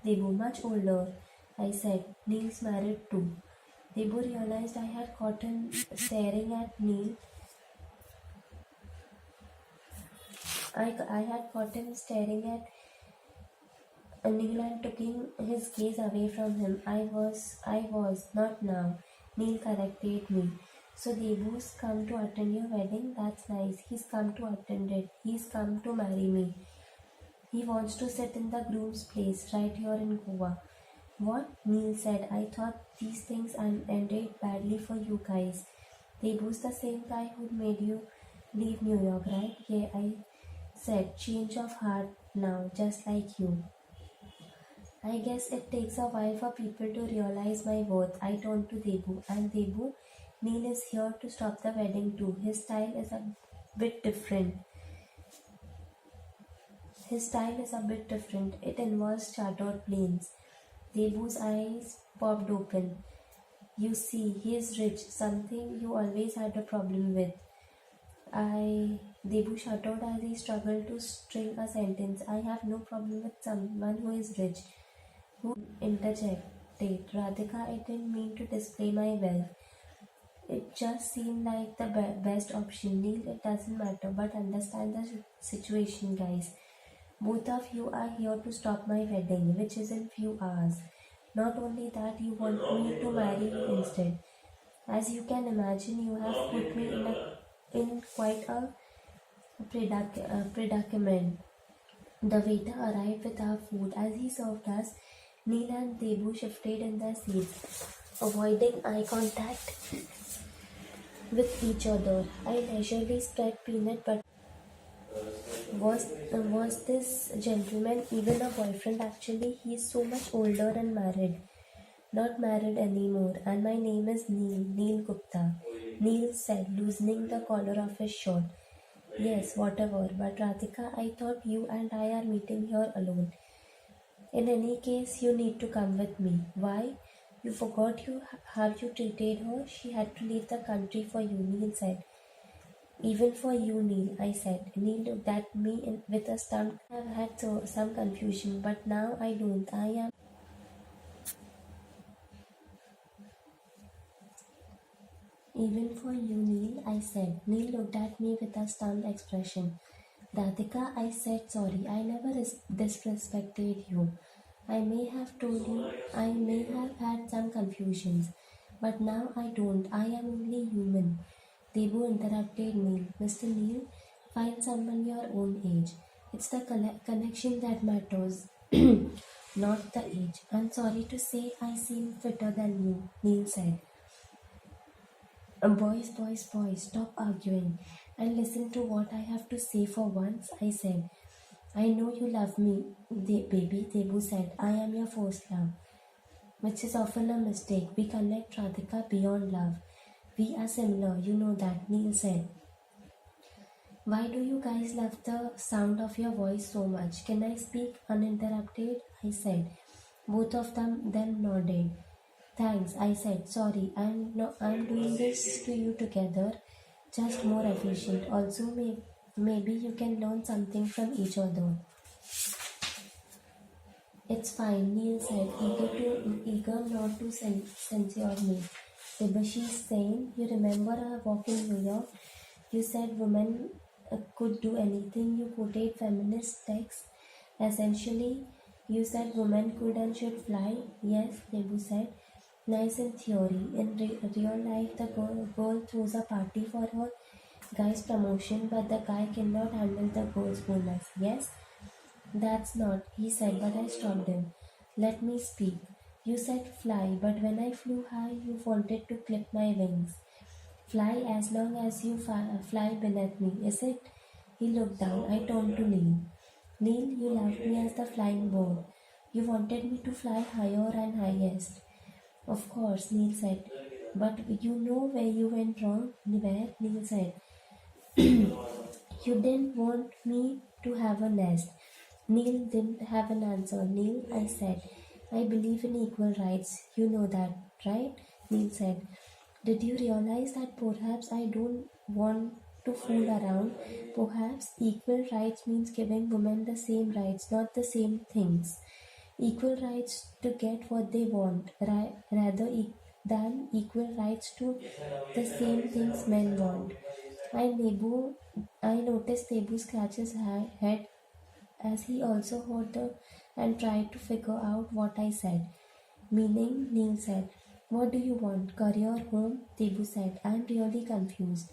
Debu, much older. I said. Neil's married too. Debu realized I had caught him staring at Neil. I had caught him staring at Neil and taking his gaze away from him. I was, not now. Neil corrected me. So Debu's come to attend your wedding? That's nice. He's come to attend it. He's come to marry me. He wants to sit in the groom's place right here in Goa. What? Neil said. I thought these things ended badly for you guys. Debu's the same guy who made you leave New York, right? Yeah, I said. Change of heart now, just like you. I guess it takes a while for people to realize my worth. I turned to Debu, and Debu, Neil is here to stop the wedding too. His style is a bit different. It involves chartered planes. Debu's eyes popped open. You see, he is rich, something you always had a problem with. Debu shuddered as he struggled to string a sentence. I have no problem with someone who is rich. Who interjected? Radhika, I didn't mean to display my wealth. It just seemed like the best option. Neil, it doesn't matter, but understand the situation, guys. Both of you are here to stop my wedding, which is in few hours. Not only that, you want me to marry you instead. As you can imagine, you have put me in quite a predicament. The waiter arrived with our food. As he served us, Neil and Debu shifted in their seats, avoiding eye contact with each other. I leisurely spread peanut butter. Was this gentleman even a boyfriend? Actually, he's so much older and married. Not married anymore, and my name is Neil Gupta. Neil said, loosening the collar of his shirt. Yes, whatever, but Radhika, I thought you and I are meeting here alone. In any case, you need to come with me. Why? You forgot how you treated her? She had to leave the country for you, Neil said. Even for you, Neil, I said. Neil looked at me with a stump. I've had some confusion, but now I don't. I am. Even for you, Neil, I said. Neil looked at me with a stunned expression. Radhika, I said sorry. I never disrespected you. I may have told you, I may have had some confusions, but now I don't. I am only human. Debu interrupted Neil. Mr. Neil, find someone your own age. It's the connection that matters, not the age. I'm sorry to say I seem fitter than you, Neil said. Boys, stop arguing and listen to what I have to say for once, I said. I know you love me, baby, Debu said. I am your first love, which is often a mistake. We connect, Radhika, beyond love. We are similar, you know that, Neil said. Why do you guys love the sound of your voice so much? Can I speak uninterrupted? I said. Both of them nodded. Thanks, I said. Sorry, I'm doing this to you together, just more efficient. Also, maybe you can learn something from each other. It's fine, Neil said, eager not to censure me. Debashi's saying, you remember our walk in New York? You said women could do anything. You quoted feminist texts. Essentially, you said women could and should fly. Yes, Debu said. Nice in theory. In real life, the girl throws a party for her guy's promotion, but the guy cannot handle the girl's bonus. Yes? That's not, he said, but I stopped him. Let me speak. You said fly, but when I flew high, you wanted to clip my wings. Fly as long as you fly beneath me, is it? He looked down. I turned to Neil. Neil, you loved me as the flying bird. You wanted me to fly higher and highest. Of course, Neil said. But you know where you went wrong? Where? Neil said. You didn't want me to have a nest. Neil didn't have an answer. Neil, I said, I believe in equal rights. You know that, right? Neil said. Did you realize that perhaps I don't want to fool around? Perhaps equal rights means giving women the same rights, not the same things. Equal rights to get what they want, rather than equal rights to the same things men want. I noticed Nebu scratch his head as he also heard and tried to figure out what I said. Meaning, Neil said, "What do you want? Career, home?" Debu said, "I'm really confused."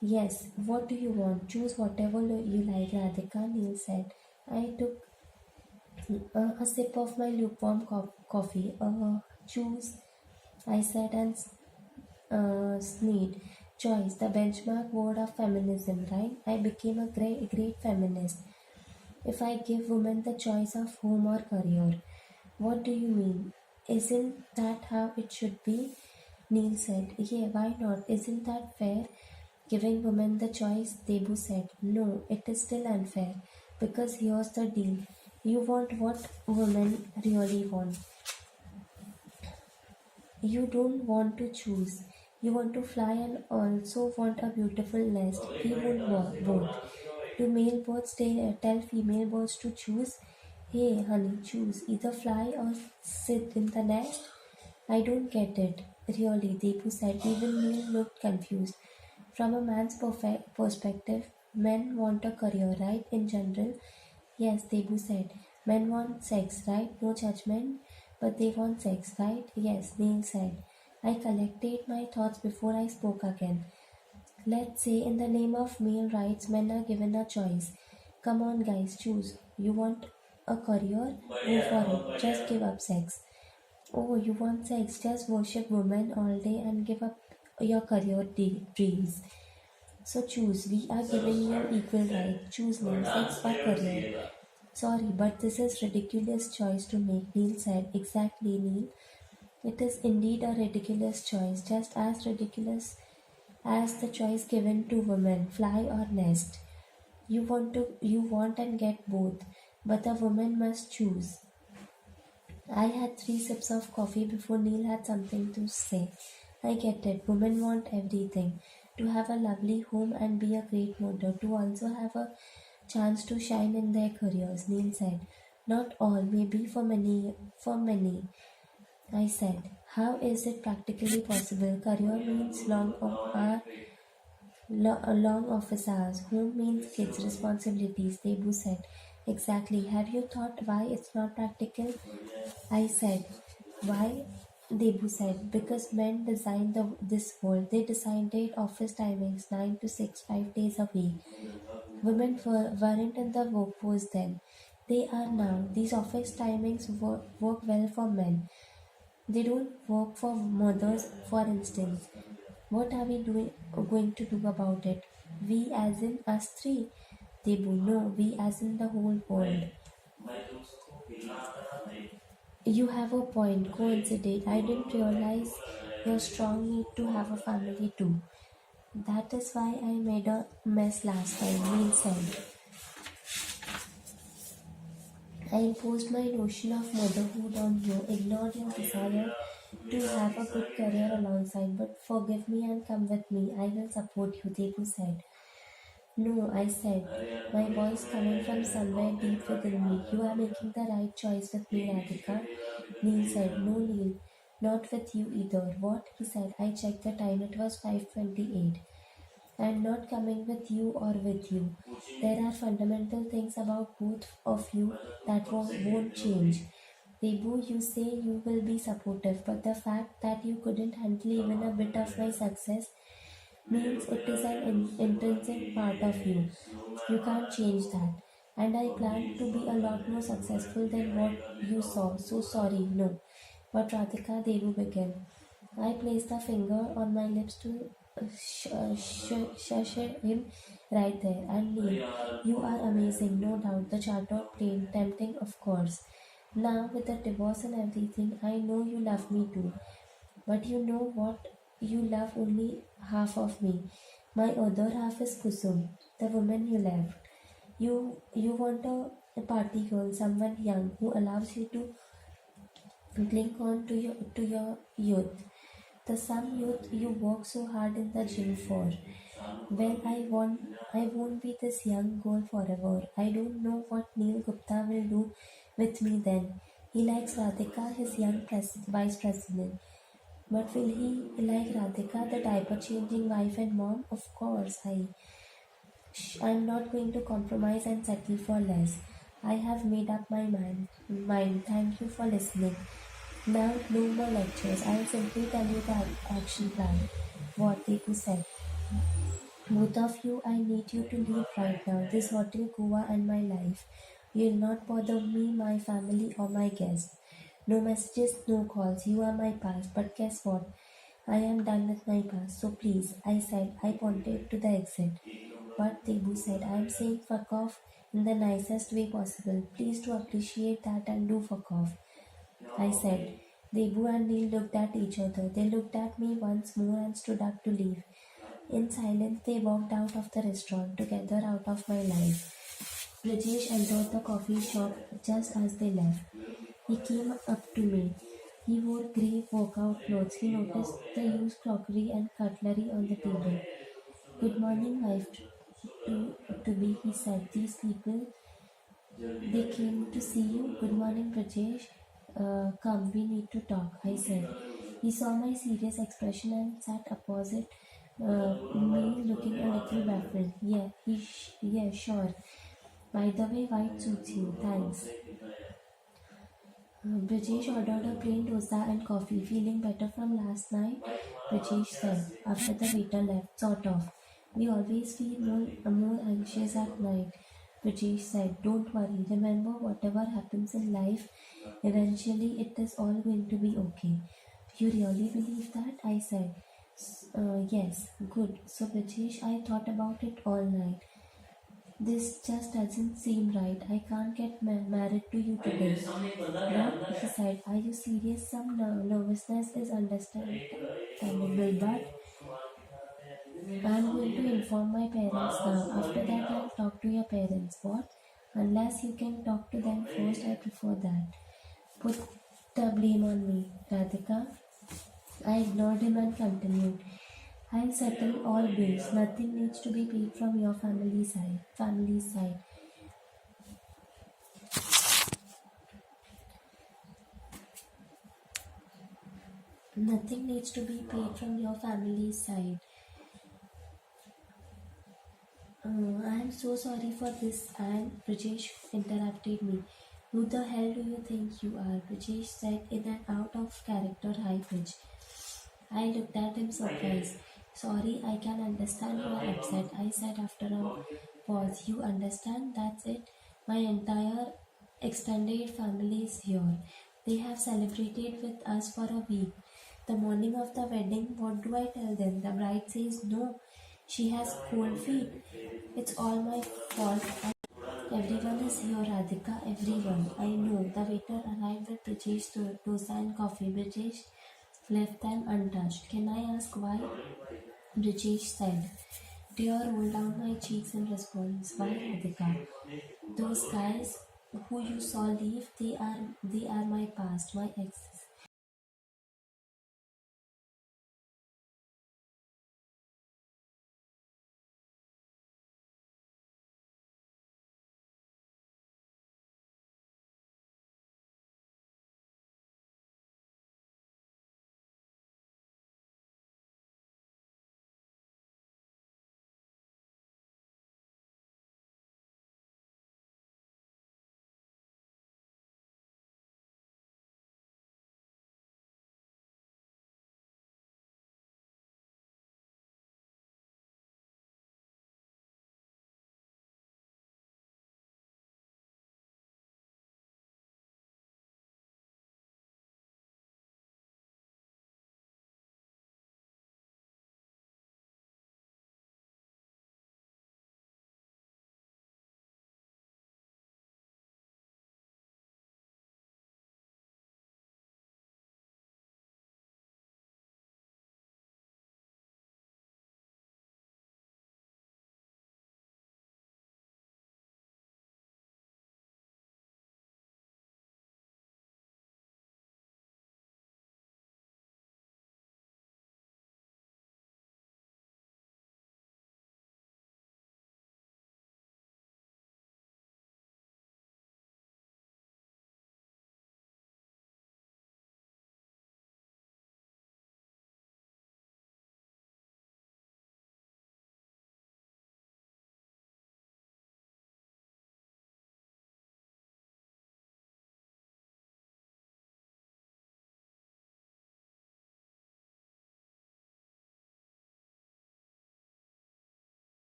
"Yes, what do you want? Choose whatever you like, Radhika," Neil said. I took a sip of my lukewarm coffee. Choose, I said, and sneered. Choice, the benchmark word of feminism, right? I became a great feminist. If I give women the choice of home or career. What do you mean? Isn't that how it should be? Neil said. Yeah, why not? Isn't that fair? Giving women the choice, Debu said. No, it is still unfair. Because here's the deal. You want what women really want. You don't want to choose. You want to fly and also want a beautiful nest. We won't both. Do male birds tell female birds to choose? Hey, honey, choose. Either fly or sit in the nest. I don't get it. Really, Deepu said. Even Neil looked confused. From a man's perspective, men want a career, right? In general, yes, Debu said. Men want sex, right? No judgment. But they want sex, right? Yes, Neil said. I collected my thoughts before I spoke again. Let's say, in the name of male rights, men are given a choice. Come on, guys, choose. You want a career? Go for it. Just give up sex. Oh, you want sex? Just worship women all day and give up your career dreams. So choose. We are giving you equal right. Choose now, sex or career. Sorry, but this is ridiculous choice to make, Neil said. Exactly, Neil. It is indeed a ridiculous choice, just as ridiculous as the choice given to women, fly or nest. You want and get both, but a woman must choose. I had 3 sips of coffee before Neil had something to say. I get it. Women want everything. To have a lovely home and be a great mother. To also have a chance to shine in their careers, Neil said. Not all, maybe for many. For many, I said. How is it practically possible? Career means long office hours. Home means kids' responsibilities, Debu said. Exactly. Have you thought why it's not practical? I said. Why? Debu said. Because men designed this world. They designed their office timings 9 to 6, 5 days a week. Women weren't in the workforce then. They are now. These office timings work well for men. They don't work for mothers, for instance. What are we going to do about it? We as in us three? Debu, no, we as in the whole world. You have a point, coincided. I didn't realize your strong need to have a family too. That is why I made a mess last time, Neil said. I imposed my notion of motherhood on you, ignored your desire to have a good career alongside, but forgive me and come with me. I will support you, Debu said. No, I said, my voice coming from somewhere deep within me. You are making the right choice with me, Radhika. Neil said, no, Neil, not with you either. What? He said. I checked the time. It was 5:28. I'm not coming with you or with you. There are fundamental things about both of you that won't change. Debu, you say you will be supportive, but the fact that you couldn't handle even a bit of my success means it is an intrinsic part of you. You can't change that. And I plan to be a lot more successful than what you saw. So sorry, no. But Radhika, Devu began. I placed a finger on my lips to shush him right there. And Neil, you are amazing, no doubt. The chartered plane, tempting, of course. Now, with the divorce and everything, I know you love me too. But you know what? You love only half of me. My other half is Kusum, the woman you left. You want a party girl, someone young who allows you to cling on to your youth. The some youth you work so hard in the gym for. Well, I won't be this young girl forever. I don't know what Neil Gupta will do with me then. He likes Radhika, his young vice president. But will he like Radhika, the diaper changing wife and mom? Of course, I'm not going to compromise and settle for less. I have made up my mind. Thank you for listening. Now, no more lectures. I'll simply tell you the action plan. What Deku said. Both of you, I need you to leave right now. This hotel, Goa, and my life. You'll not bother me, my family, or my guests. No messages, no calls. You are my past. But guess what? I am done with my past. So please, I said. I pointed to the exit. But Debu said, I am saying fuck off in the nicest way possible. Please do appreciate that and do fuck off. I said. Debu and Neil looked at each other. They looked at me once more and stood up to leave. In silence, they walked out of the restaurant, together out of my life. Rajesh entered the coffee shop just as they left. He came up to me. He wore grey workout clothes. He noticed the used crockery and cutlery on the table. Good morning, wife to be, he said. These people, they came to see you. Good morning, Rajesh. Come, we need to talk, I said. He saw my serious expression and sat opposite me, looking a little baffled. Yeah, sure. By the way, white suits you. Thanks. Brajesh ordered a plain dosa and coffee. Feeling better from last night? Brajesh said, after the waiter left. Sort of. We always feel more anxious at night. Brajesh said, don't worry. Remember, whatever happens in life, eventually it is all going to be okay. You really believe that? I said. Yes, good. So, Brajesh, I thought about it all night. This just doesn't seem right. I can't get married to you today. What? He said. Are you serious? Some nervousness is understandable, but I'm going to inform my parents now. After that, I'll talk to your parents. What? Unless you can talk to them first, I prefer that. Put the blame on me, Radhika. I ignored him and continued. I'll settle all bills. Nothing needs to be paid from your family side. Family's side. Nothing needs to be paid from your family's side. I'm so sorry for this, and Brajesh interrupted me. Who the hell do you think you are? Brajesh said in an out of character high pitch. I looked at him surprised. Sorry, I can understand you are upset, I said after a pause. You understand? That's it. My entire extended family is here. They have celebrated with us for a week. The morning of the wedding, what do I tell them? The bride says no. She has cold feet. It's all my fault. Everyone is here, Radhika. Everyone. I know. The waiter arrived with Brajesh dosa and coffee. Brajesh left them untouched. Can I ask why? Brajesh said. Tear rolled down my cheeks in response. Why, Radhika? Those guys who you saw leave, they are my past, my exes.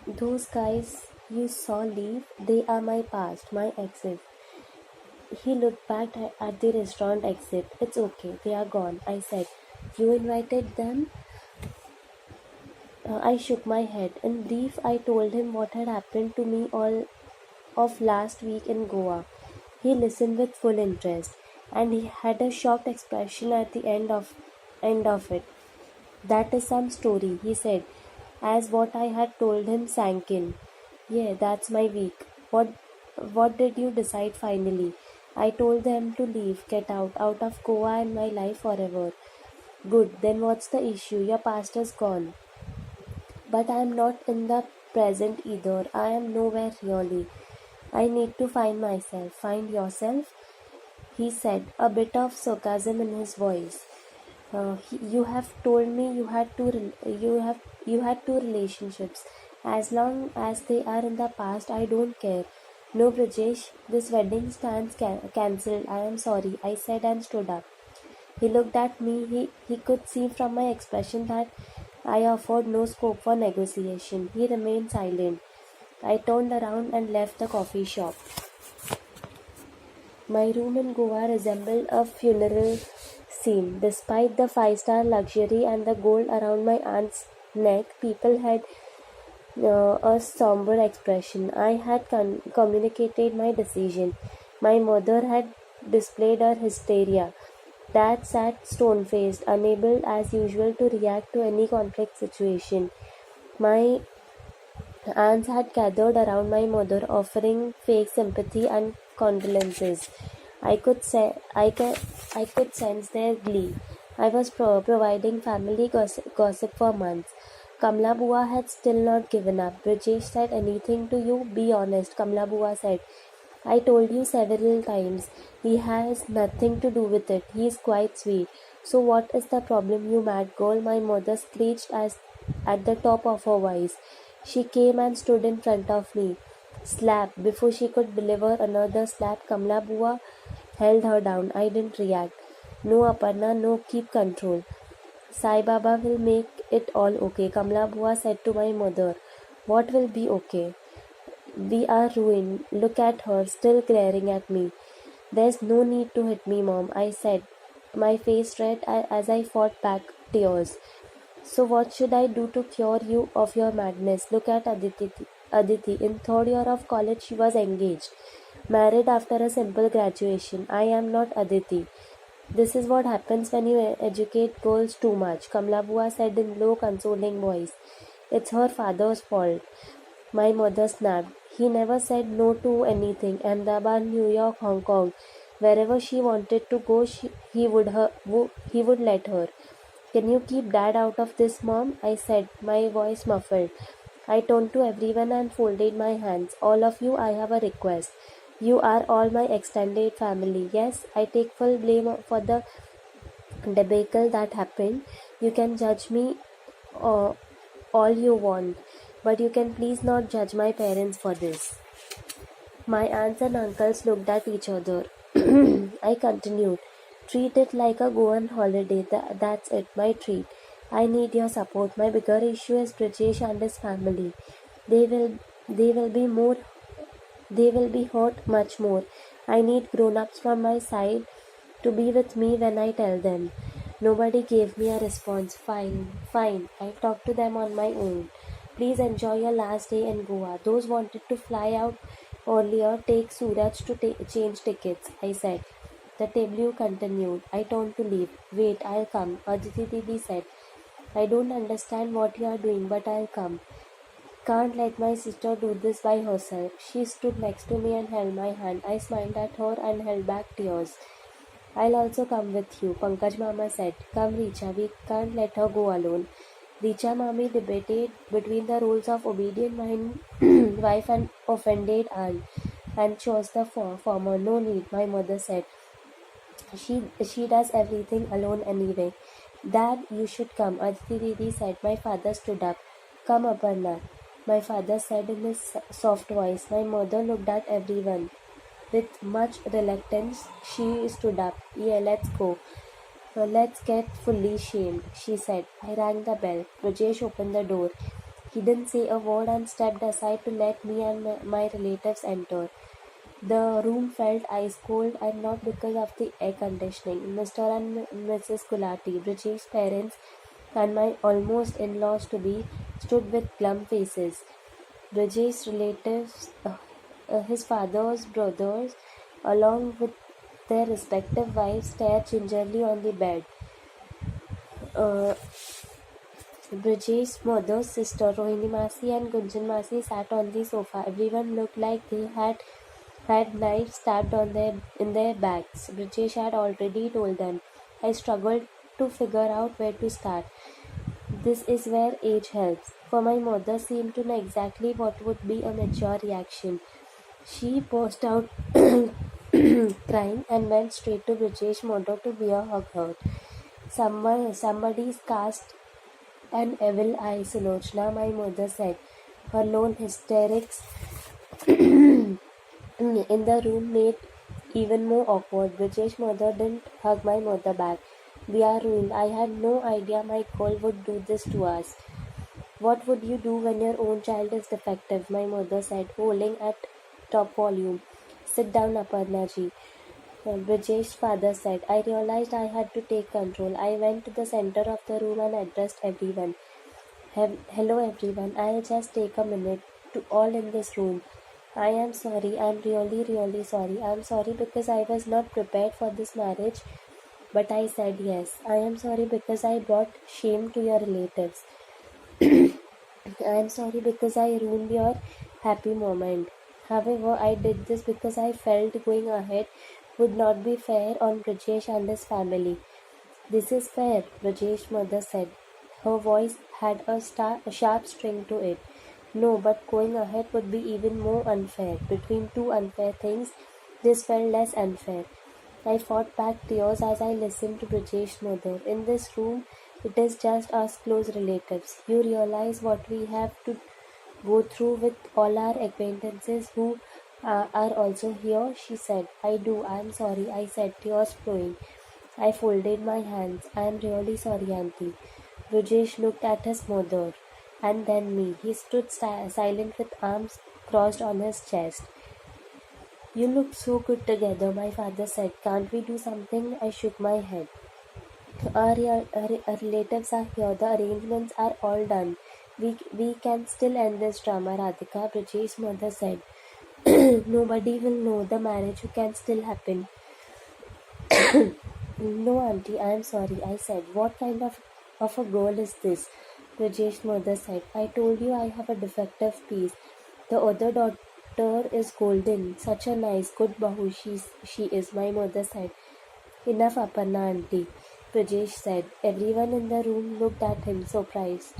Those guys you saw leave, they are my past, my exes. He looked back at the restaurant exit. It's okay, they are gone, I said. You invited them? I shook my head. In brief, I told him what had happened to me all of last week in Goa. He listened with full interest, and he had a shocked expression at the end of it. That is some story, he said, as what I had told him sank in. Yeah, that's my week. What did you decide finally? I told them to leave, get out of Goa and my life forever. Good, then what's the issue? Your past is gone. But I am not in the present either. I am nowhere really. I need to find myself. Find yourself? He said, a bit of sarcasm in his voice. You have told me you had two relationships. As long as they are in the past, I don't care. No, Brajesh, this wedding stands cancelled. I am sorry, I said and stood up. He looked at me. He could see from my expression that I offered no scope for negotiation. He remained silent. I turned around and left the coffee shop. My room in Goa resembled a funeral scene. Despite the five-star luxury and the gold around my aunt's neck, people had a somber expression. I had communicated my decision. My mother had displayed her hysteria. Dad sat stone-faced, unable as usual to react to any conflict situation. My aunts had gathered around my mother, offering fake sympathy and condolences. I could sense their glee. I was providing family gossip for months. Kamla Bua had still not given up. Brijesh said anything to you? Be honest, Kamla Bua said. I told you several times. He has nothing to do with it. He is quite sweet. So what is the problem, you mad girl? My mother screeched at the top of her voice. She came and stood in front of me. Slap. Before she could deliver another slap, Kamla Bua held her down. I didn't react. No, Aparna, no, keep control. Sai Baba will make it all okay, Kamla Bua said to my mother. What will be okay? We are ruined. Look at her, still glaring at me. There's no need to hit me, Mom, I said, my face red as I fought back tears. So what should I do to cure you of your madness? Look at Aditi. Aditi. In third year of college, she was engaged. Married after a simple graduation. I am not Aditi. This is what happens when you educate girls too much, Kamla Bua said in low, consoling voice. It's her father's fault. My mother snapped. He never said no to anything. Ahmedabad, New York, Hong Kong. Wherever she wanted to go, he would let her. Can you keep Dad out of this, Mom? I said, my voice muffled. I turned to everyone and folded my hands. All of you, I have a request. You are all my extended family. Yes, I take full blame for the debacle that happened. You can judge me all you want, but you can please not judge my parents for this. My aunts and uncles looked at each other. I continued. Treat it like a Goan holiday. That's it, my treat. I need your support. My bigger issue is Brajesh and his family. They will be hurt much more. I need grown-ups from my side to be with me when I tell them. Nobody gave me a response. Fine. I'll talk to them on my own. Please enjoy your last day in Goa. Those wanted to fly out earlier, take Suraj to change tickets, I said. The tableau continued. I turned to leave. Wait, I'll come, Aditi Didi said. I don't understand what you are doing, but I'll come. Can't let my sister do this by herself. She stood next to me and held my hand. I smiled at her and held back tears. I'll also come with you, Pankaj Mama said. Come, Richa, we can't let her go alone. Richa Mami debated between the roles of obedient wife and offended aunt and chose the former. No need, my mother said. She does everything alone anyway. Dad, you should come, Aditi Didi said. My father stood up. Come, Aparna, my father said in his soft voice. My mother looked at everyone. With much reluctance, she stood up. Yeah, let's go. Let's get fully shamed, she said. I rang the bell. Rajesh opened the door. He didn't say a word and stepped aside to let me and my relatives enter. The room felt ice cold, and not because of the air conditioning. Mr. and Mrs. Gulati, British parents, and my almost in-laws to be stood with glum faces. British relatives, his father's brothers, along with their respective wives, stared gingerly on the bed. Uh, Brajesh's mother, sister Rohini Masi and Gunjan Masi sat on the sofa. Everyone looked like they had knives stabbed in their backs. Brajesh had already told them. I struggled to figure out where to start. This is where age helps. For my mother seemed to know exactly what would be a mature reaction. She burst out crying and went straight to Brajesh's mother to bear hug her. Somebody's cast an evil eye, Sulochana, my mother said. Her lone hysterics in the room made even more awkward. British mother didn't hug my mother back. We are ruined. I had no idea my girl would do this to us. What would you do when your own child is defective? My mother said, holding at top volume. Sit down, Aparnaji. Brajesh's father said. I realized I had to take control. I went to the center of the room and addressed everyone. Hello everyone, I'll just take a minute to all in this room. I am sorry, I'm really sorry. I'm sorry because I was not prepared for this marriage, but I said yes. I am sorry because I brought shame to your relatives. I am sorry because I ruined your happy moment. However, I did this because I felt going ahead would not be fair on Brajesh and his family. This is fair, Brajesh's mother said. Her voice had a sharp string to it. No, but going ahead would be even more unfair. Between two unfair things, this felt less unfair. I fought back tears as I listened to Brajesh's mother. In this room, it is just us close relatives. You realize what we have to go through with all our acquaintances who are also here, she said. I do, I am sorry, I said, tears flowing. I folded my hands. I am really sorry, Auntie. Rajesh looked at his mother and then me. He stood silent with arms crossed on his chest. You look so good together, my father said. Can't we do something? I shook my head. Our relatives are here. The arrangements are all done. We can still end this drama, Radhika, Brajesh's mother said. Nobody will know. The marriage can still happen. No, Auntie, I am sorry, I said. What kind of a girl is this? Brajesh's mother said. I told you I have a defective piece. The other daughter is golden. Such a nice, good bahu she is, my mother said. Enough, Aparna, Auntie, Brajesh said. Everyone in the room looked at him, surprised.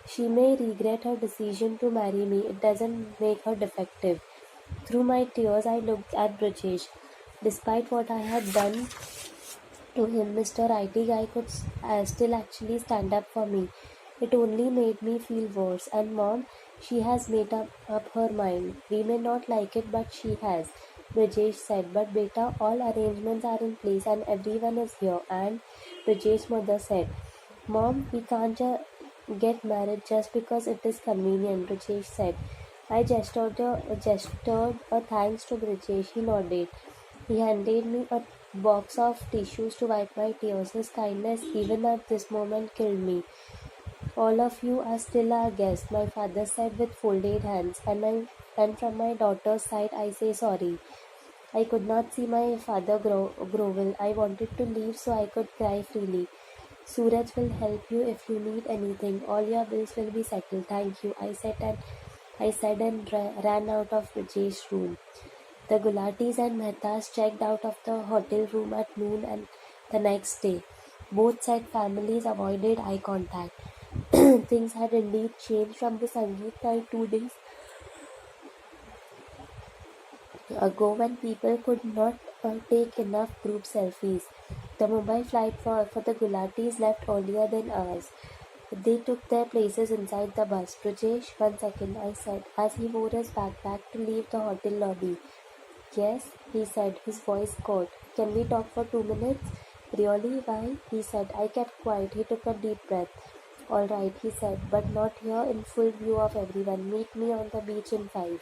She may regret her decision to marry me. It doesn't make her defective. Through my tears, I looked at Brajesh. Despite what I had done to him, Mr. IT guy could still actually stand up for me. It only made me feel worse. And Mom, she has made up her mind. We may not like it, but she has, Brajesh said. But beta, all arrangements are in place and everyone is here. And Brajesh's mother said, Mom, we can't get married just because it is convenient, Brajesh said. I gestured a thanks to Brajesh. He nodded. He handed me a box of tissues to wipe my tears. His kindness, even at this moment, killed me. All of you are still our guests, my father said with folded hands, and from my daughter's side I say sorry. I could not see my father grovel. I wanted to leave so I could cry freely. Suraj will help you if you need anything. All your bills will be settled. Thank you, I said and ran out of Rajesh's room. The Gulatis and Mehtas checked out of the hotel room at noon and the next day. Both said families avoided eye contact. Things had indeed changed from the Sangeet night 2 days ago when people could not take enough group selfies. The Mumbai flight for the Gulatis left earlier than ours. They took their places inside the bus. Brajesh, 1 second, I said, as he wore his backpack to leave the hotel lobby. Yes, he said, his voice caught. Can we talk for 2 minutes? Really? Why? He said. I kept quiet. He took a deep breath. Alright, he said, but not here in full view of everyone. Meet me on the beach in 5.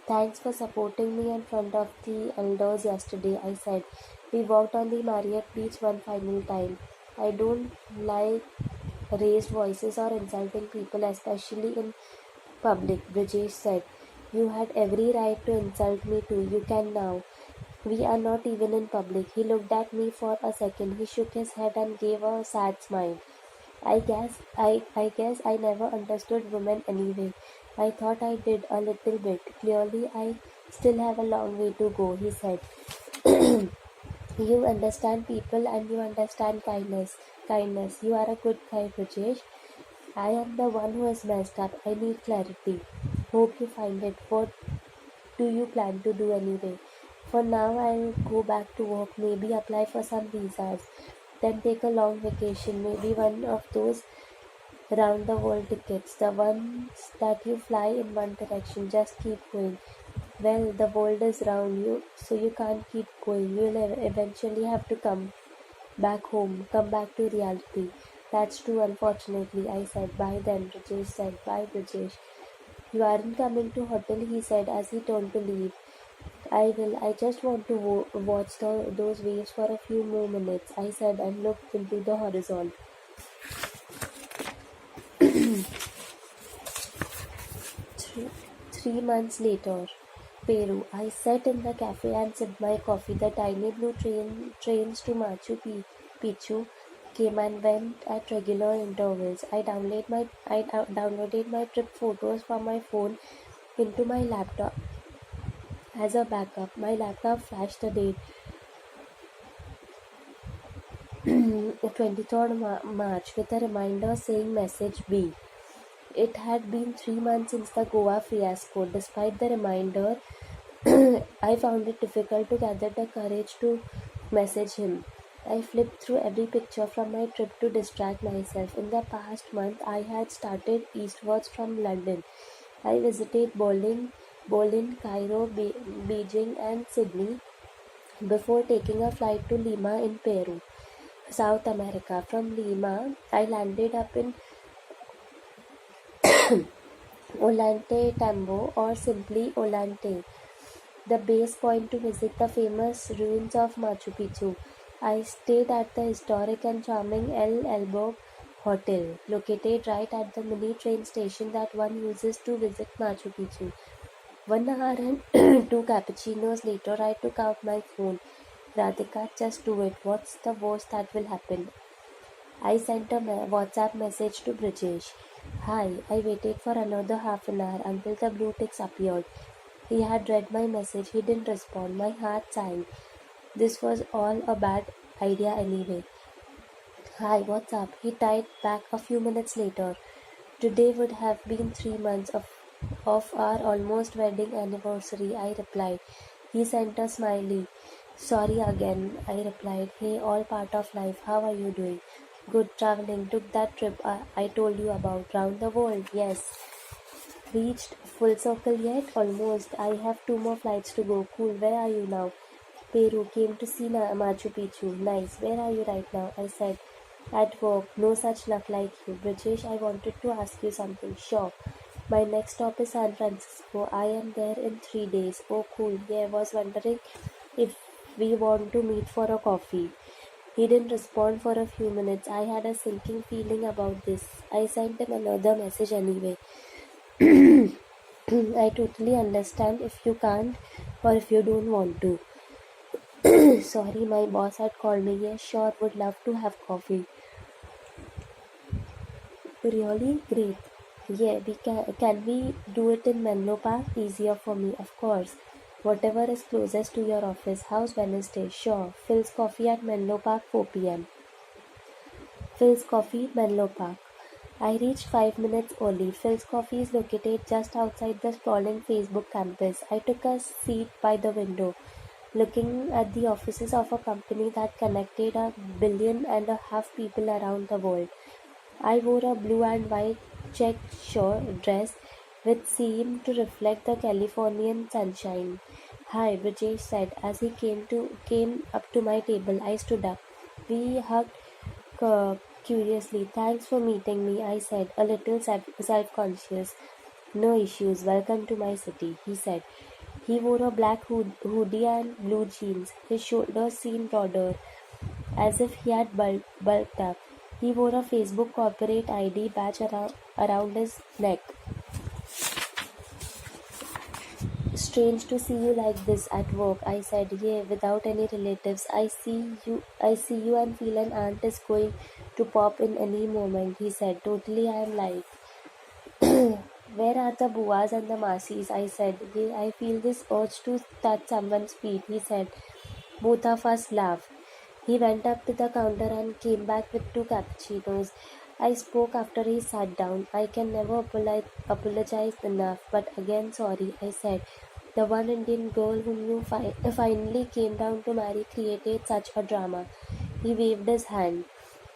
Thanks for supporting me in front of the elders yesterday, I said. We walked on the Marriott beach one final time. I don't like raised voices or insulting people, especially in public, Brijesh said. You had every right to insult me too. You can now. We are not even in public. He looked at me for a second. He shook his head and gave a sad smile. I guess I never understood women anyway. I thought I did a little bit. Clearly I still have a long way to go, he said. You understand people and you understand kindness. Kindness. You are a good guy, Brajesh. I am the one who is messed up. I need clarity. Hope you find it. What do you plan to do anyway? For now, I'll go back to work, maybe apply for some visas, then take a long vacation, maybe one of those round the world tickets, the ones that you fly in one direction, just keep going. Well, the world is round you, so you can't keep going. You'll eventually have to come back home, come back to reality. That's true, unfortunately, I said. Bye then, Brajesh said. Bye, Brajesh. You aren't coming to hotel, he said as he turned to leave. I will. I just want to watch those waves for a few more minutes, I said and looked into the horizon. 3 months later, Peru. I sat in the cafe and sipped my coffee. The tiny blue trains to Machu Picchu came and went at regular intervals. I downloaded my trip photos from my phone into my laptop as a backup. My laptop flashed the date 23rd March with a reminder saying message B. It had been 3 months since the Goa fiasco. Despite the reminder, I found it difficult to gather the courage to message him. I flipped through every picture from my trip to distract myself. In the past month, I had started eastwards from London. I visited Berlin, Cairo, Beijing and Sydney before taking a flight to Lima in Peru, South America. From Lima, I landed up in Ollanta Tambo, or simply Ollanta, the base point to visit the famous ruins of Machu Picchu. I stayed at the historic and charming El Elbo Hotel, located right at the mini train station that one uses to visit Machu Picchu. 1 hour and 2 cappuccinos later, I took out my phone. Radhika, just do it. What's the worst that will happen? I sent a WhatsApp message to Brijesh. Hi, I waited for another half an hour until the blue ticks appeared. He had read my message. He didn't respond. My heart sank. This was all a bad idea anyway. Hi, what's up? He typed back a few minutes later. Today would have been 3 months of our almost wedding anniversary, I replied. He sent a smiley. Sorry again, I replied. Hey, all part of life. How are you doing? Good, traveling. Took that trip I told you about. Round the world, yes. Reached full circle yet? Almost. I have 2 more flights to go. Cool, where are you now? Peru, came to see Machu Picchu. Nice. Where are you right now? I said. At work. No such luck like you. Brijesh, I wanted to ask you something. Sure. My next stop is San Francisco. I am there in 3 days. Oh, cool. Yeah, I was wondering if we want to meet for a coffee. He didn't respond for a few minutes. I had a sinking feeling about this. I sent him another message anyway. I totally understand if you can't or if you don't want to. Sorry, my boss had called me. Yes, sure, would love to have coffee. Really? Great. Yeah, can we do it in Menlo Park? Easier for me, of course. Whatever is closest to your office. How's Wednesday? Sure. Phil's Coffee at Menlo Park, 4 p.m. Phil's Coffee, Menlo Park. I reached 5 minutes early. Phil's Coffee is located just outside the sprawling Facebook campus. I took a seat by the window, looking at the offices of a company that connected 1.5 billion people around the world. I wore a blue and white checked dress which seemed to reflect the Californian sunshine. Hi, Brijesh said as he came up to my table. I stood up. We hugged curiously. Thanks for meeting me, I said, a little self-conscious. No issues, welcome to my city, he said. He wore a black hoodie and blue jeans. His shoulders seemed broader, as if he had bulked up. He wore a Facebook corporate ID badge around his neck. Strange to see you like this at work, I said. Yeah, without any relatives. I see you and feel an aunt is going to pop in any moment, he said. Totally, I am like, where are the buas and the masis? I said. Yeah, I feel this urge to touch someone's feet, he said. Both of us laughed. He went up to the counter and came back with 2 cappuccinos. I spoke after he sat down. I can never apologize enough, but again, sorry, I said. The one Indian girl whom you finally came down to marry created such a drama. He waved his hand.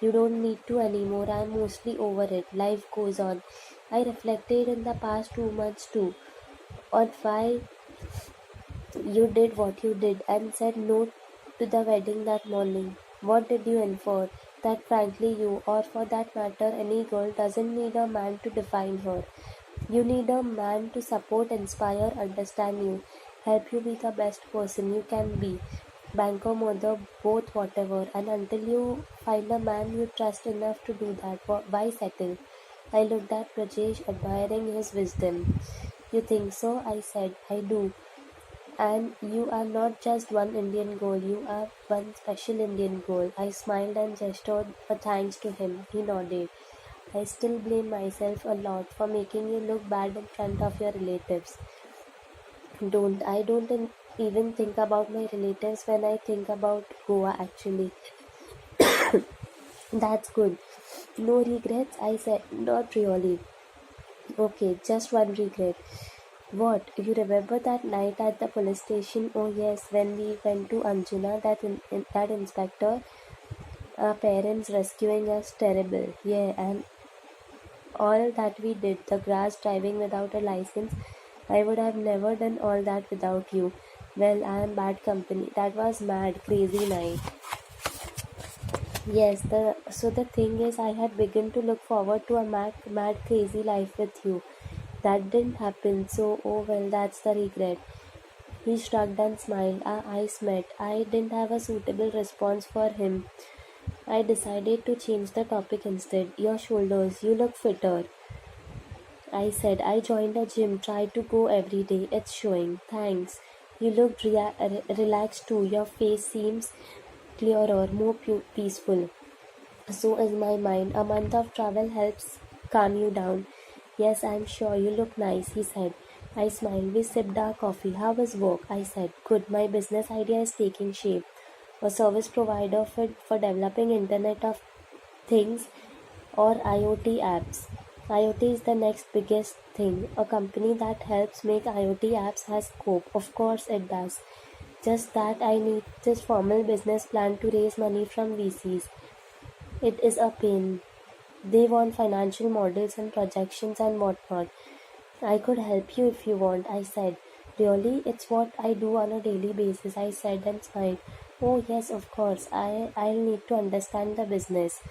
You don't need to anymore. I'm mostly over it. Life goes on. I reflected in the past 2 months too, on why you did what you did and said no to the wedding that morning. What did you infer? That frankly you, or for that matter any girl, doesn't need a man to define her. You need a man to support, inspire, understand you, help you be the best person you can be. Banker, mother, both, whatever. And until you find a man you trust enough to do that, why settle? I looked at Brajesh, admiring his wisdom. You think so? I said. I do. And you are not just one Indian girl, you are one special Indian girl. I smiled and gestured a thanks to him. He nodded. I still blame myself a lot for making you look bad in front of your relatives. I don't even think about my relatives when I think about Goa actually. That's good. No regrets? I said. Not really. Okay, just one regret. What? You remember that night at the police station? Oh yes, when we went to Anjuna, that inspector, our parents rescuing us, terrible. Yeah, and all that we did, the grass driving without a license. I would have never done all that without you. Well, I am bad company. That was mad, crazy night. Yes, the thing is, I had begun to look forward to a mad, crazy life with you. That didn't happen, so oh well, that's the regret. He shrugged and smiled. Our eyes met. I didn't have a suitable response for him. I decided to change the topic instead. Your shoulders, you look fitter. I said. I joined a gym, try to go every day. It's showing. Thanks. You looked relaxed too. Your face seems clearer, more peaceful. So is my mind. A month of travel helps calm you down. Yes, I'm sure you look nice, he said. I smiled. We sipped our coffee. How was work? I said. Good. My business idea is taking shape. A service provider for developing Internet of Things or IoT apps. IoT is the next biggest thing. A company that helps make IoT apps has scope. Of course it does. Just that I need this formal business plan to raise money from VCs. It is a pain. They want financial models and projections and whatnot. I could help you if you want, I said. Really? It's what I do on a daily basis, I said and smiled. Oh yes, of course. I'll need to understand the business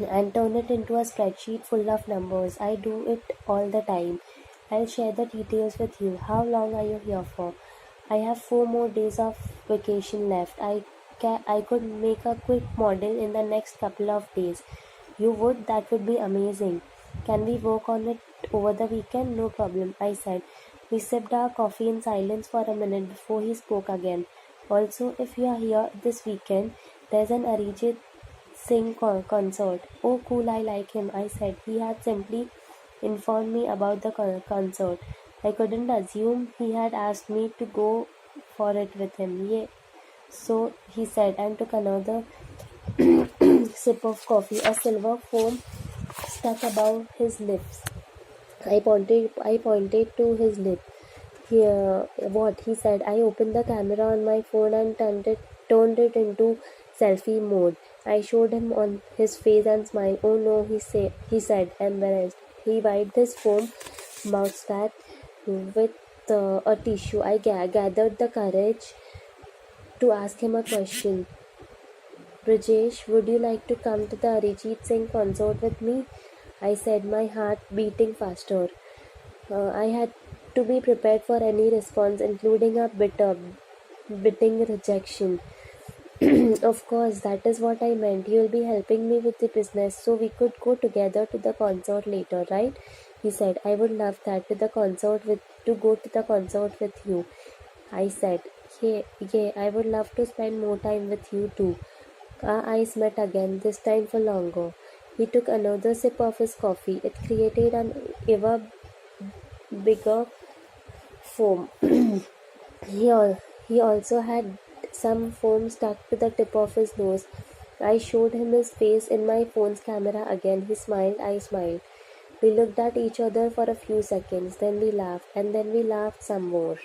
and turn it into a spreadsheet full of numbers. I do it all the time. I'll share the details with you. How long are you here for? I have 4 more days of vacation left. I could make a quick model in the next couple of days. You would? That would be amazing. Can we work on it over the weekend? No problem, I said. We sipped our coffee in silence for a minute before he spoke again. Also, if you are here this weekend, there's an Arijit Singh concert. Oh cool, I like him, I said. He had simply informed me about the concert. I couldn't assume he had asked me to go for it with him. Yeah. So he said and took another sip of coffee. A silver foam stuck above his lips. I pointed to his lip. Here, what? He said. I opened the camera on my phone and turned it into selfie mode. I showed him on his face and smiled. Oh no, he said, embarrassed. He wiped his foam moustache with a tissue. I gathered the courage to ask him a question. Brajesh, would you like to come to the Arijit Singh concert with me? I said, my heart beating faster. I had to be prepared for any response, including a biting rejection. Of course, that is what I meant. You'll be helping me with the business, so we could go together to the concert later, right? He said, I would love that to go to the concert with you. I said, yeah, I would love to spend more time with you too. Our eyes met again, this time for longer. He took another sip of his coffee. It created an ever bigger foam. He, he also had some foam stuck to the tip of his nose. I showed him his face in my phone's camera again. He smiled, I smiled. We looked at each other for a few seconds, then we laughed, and then we laughed some more.